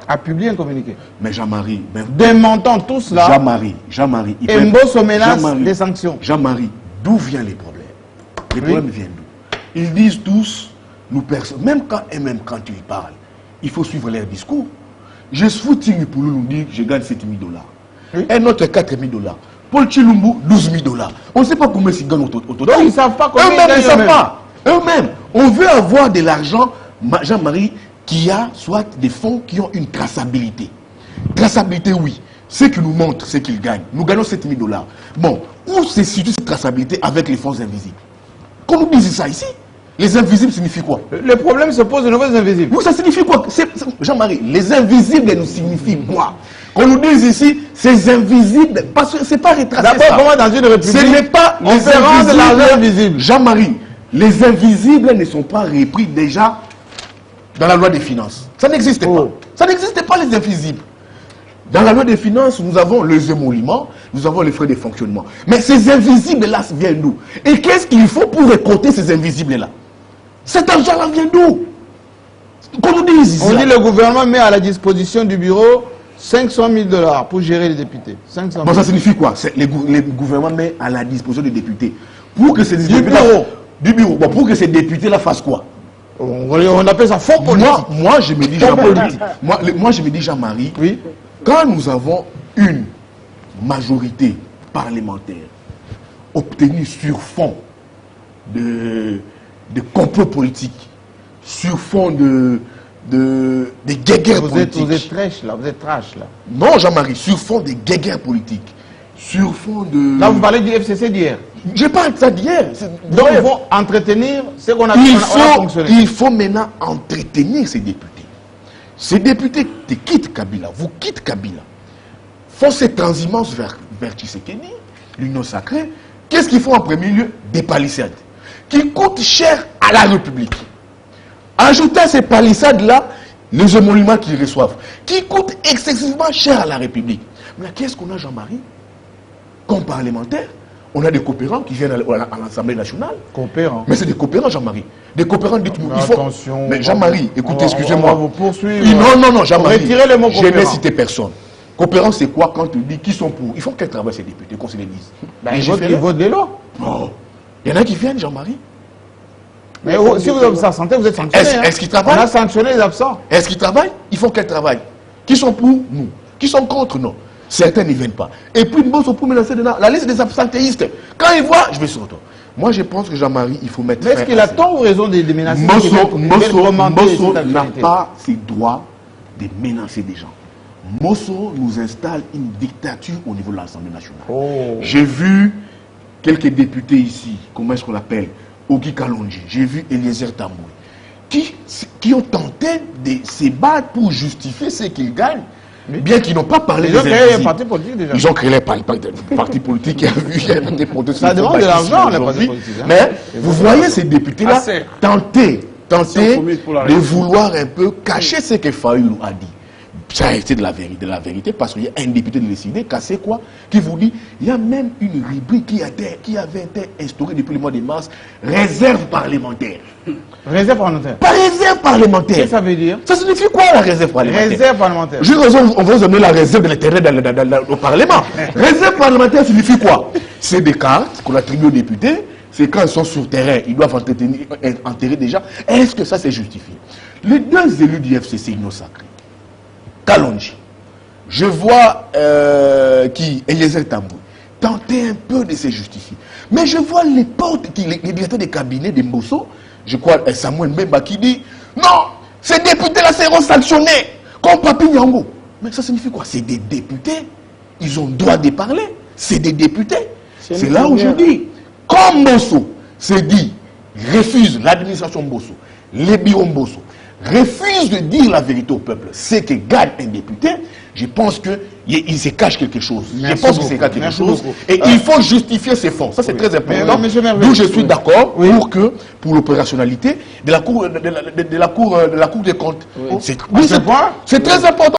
a publié un communiqué. Mais Jean-Marie... Démontant tout cela. Jean-Marie... Et Mbosso menace des sanctions. Jean-Marie, d'où viennent les problèmes? Les problèmes viennent d'où? Ils disent tous, même quand ils parlent, il faut suivre leur discours. Je suis Tigui Poulou nous dit, je gagne 7 000 $. Oui. Un autre 4 000 $. Paul Chilumbu, 12 000 $. On ne sait pas combien ils gagnent au total. Donc ils ne savent pas combien ils Eux-mêmes, gagnent. ils ne savent pas. Eux-mêmes. On veut avoir de l'argent, Jean-Marie, qui a soit des fonds qui ont une traçabilité. Traçabilité, oui. Ce qui nous montre, c'est qu'ils gagnent. Nous gagnons 7 000 $. Bon, où se situe cette traçabilité avec les fonds invisibles? Qu'on nous dise ça ici. Les invisibles signifient quoi? Le problème se pose de nouveaux invisibles. Oui, ça signifie quoi? Jean-Marie, les invisibles nous signifient quoi? Qu'on nous dise ici, ces invisibles, parce que c'est pas retracé. D'abord, comment dans une république, ce n'est pas on fait rendre de l'argent invisible. Jean-Marie, les invisibles ne sont pas repris déjà dans la loi des finances. Ça n'existe pas. Ça n'existe pas, les invisibles. Dans la loi des finances, nous avons les émoluments, nous avons les frais de fonctionnement. Mais ces invisibles-là viennent d'où? Et qu'est-ce qu'il faut pour récolter ces invisibles-là? Cet argent-là vient d'où? Qu'on nous dise ici. On dit le gouvernement met à la disposition du bureau 500 000 $ pour gérer les députés. 500 000. Bon, ça signifie quoi? Les gouvernements mettent à la disposition des députés. Pour que ces Du bureau. Du bureau. Bon, pour que ces députés-là fassent quoi? On appelle ça fonds politique. Moi, je me dis, Jean-Marie, moi, je me dis, Jean-Marie, Oui. quand nous avons une majorité parlementaire obtenue sur fond de complot politique, sur fond de guéguerres politiques. Vous êtes trash là, vous êtes trash là. Non, Jean-Marie, sur fond de guéguerres politiques, sur fond de... Là, vous parlez du FCC d'hier. Je parle de ça d'hier. Donc, il faut entretenir ce qu'on a fonctionné. Il faut maintenant entretenir ces députés. Ces députés te quittent Kabila, vous quittez Kabila, font cette transhumance vers Tshisekedi, l'Union sacrée. Qu'est-ce qu'ils font en premier lieu? Des palissades qui coûtent cher à la République. Ajoutez à ces palissades-là les émoluments qu'ils reçoivent, qui coûtent excessivement cher à la République. Mais qu'est-ce qu'on a, Jean-Marie? Comme parlementaire, on a des coopérants qui viennent à l'Assemblée nationale. Coopérants. Mais c'est des coopérants, Jean-Marie. Des coopérants, dites-nous. Attention. Mais Jean-Marie, écoutez, excusez-moi. On va vous poursuivre. Non, Jean-Marie. Retirez le mot Je n'ai coopérant. cité personne. Coopérant, c'est quoi quand tu dis qui sont pour? Il faut qu'elles travaillent ces députés, qu'on se les dise. Ils votent les lois. Oh. Il y en a qui viennent, Jean-Marie. Mais si vous êtes absenté, vous êtes sanctionné. Est-ce qu'ils travaillent? On a sanctionné les absents. Est-ce qu'ils travaillent? Il faut qu'elles travaillent. Qui sont pour? Nous. Qui sont contre? Non. Certains n'y viennent pas. Et puis, ils sont pour menacer la liste des absentéistes. Quand ils voient, je vais sur toi. Moi, je pense que Jean-Marie, il faut mettre... Mais est-ce qu'il a tant ou raison de menacer? Mosso n'a pas ces droits de menacer des gens. Mosso nous installe une dictature au niveau de l'Assemblée nationale. J'ai vu quelques députés ici, comment est-ce qu'on l'appelle, Ogi Kalonji, j'ai vu Eliezer Tamboué, qui ont tenté de se battre pour justifier ce qu'ils gagnent, bien qu'ils n'ont pas parlé Ils ont créé un parti politique déjà. Ils ont créé un parti politique qui a vu des protestes. Ça demande de l'argent, les partis politiques. Mais vous voyez ces députés-là Assez. tenter pour la de vouloir un peu cacher ce que Fayoulou a dit. Ça a été de la vérité, parce qu'il y a un député de décider, casser quoi, qui vous dit, il y a même une rubrique qui avait été instaurée depuis le mois de mars, réserve parlementaire. Réserve parlementaire. Pas réserve parlementaire. Qu'est-ce que ça veut dire? Ça signifie quoi la réserve parlementaire? Réserve parlementaire. On va vous amener la réserve de l'intérêt au Parlement. Réserve parlementaire signifie quoi? C'est des cartes qu'on attribue aux députés, c'est quand ils sont sur terrain, ils doivent enterrer déjà. Est-ce que ça c'est justifié? Les deux élus du FCC, Union sacrée, Kalonji, je vois Eliezer Tamboué, tenter un peu de se justifier. Mais je vois les directeurs des cabinets de Mbosso, je crois Samuel Mbemba qui dit non, ces députés-là seront sanctionnés comme Papi Nyango. Mais ça signifie quoi? C'est des députés, ils ont droit de parler, c'est des députés. C'est là où je dis, comme Mbosso s'est dit, refuse l'administration Mbosso, les bureaux Mbosso, refuse de dire la vérité au peuple, c'est que gagne un député, je pense qu'il se cache quelque chose. Merci je pense qu'il se beaucoup. cache quelque Merci chose. beaucoup. Et il faut justifier ses fonds. Ça, c'est très important. D'où je suis d'accord pour l'opérationnalité de la Cour des comptes. Oui. C'est très important.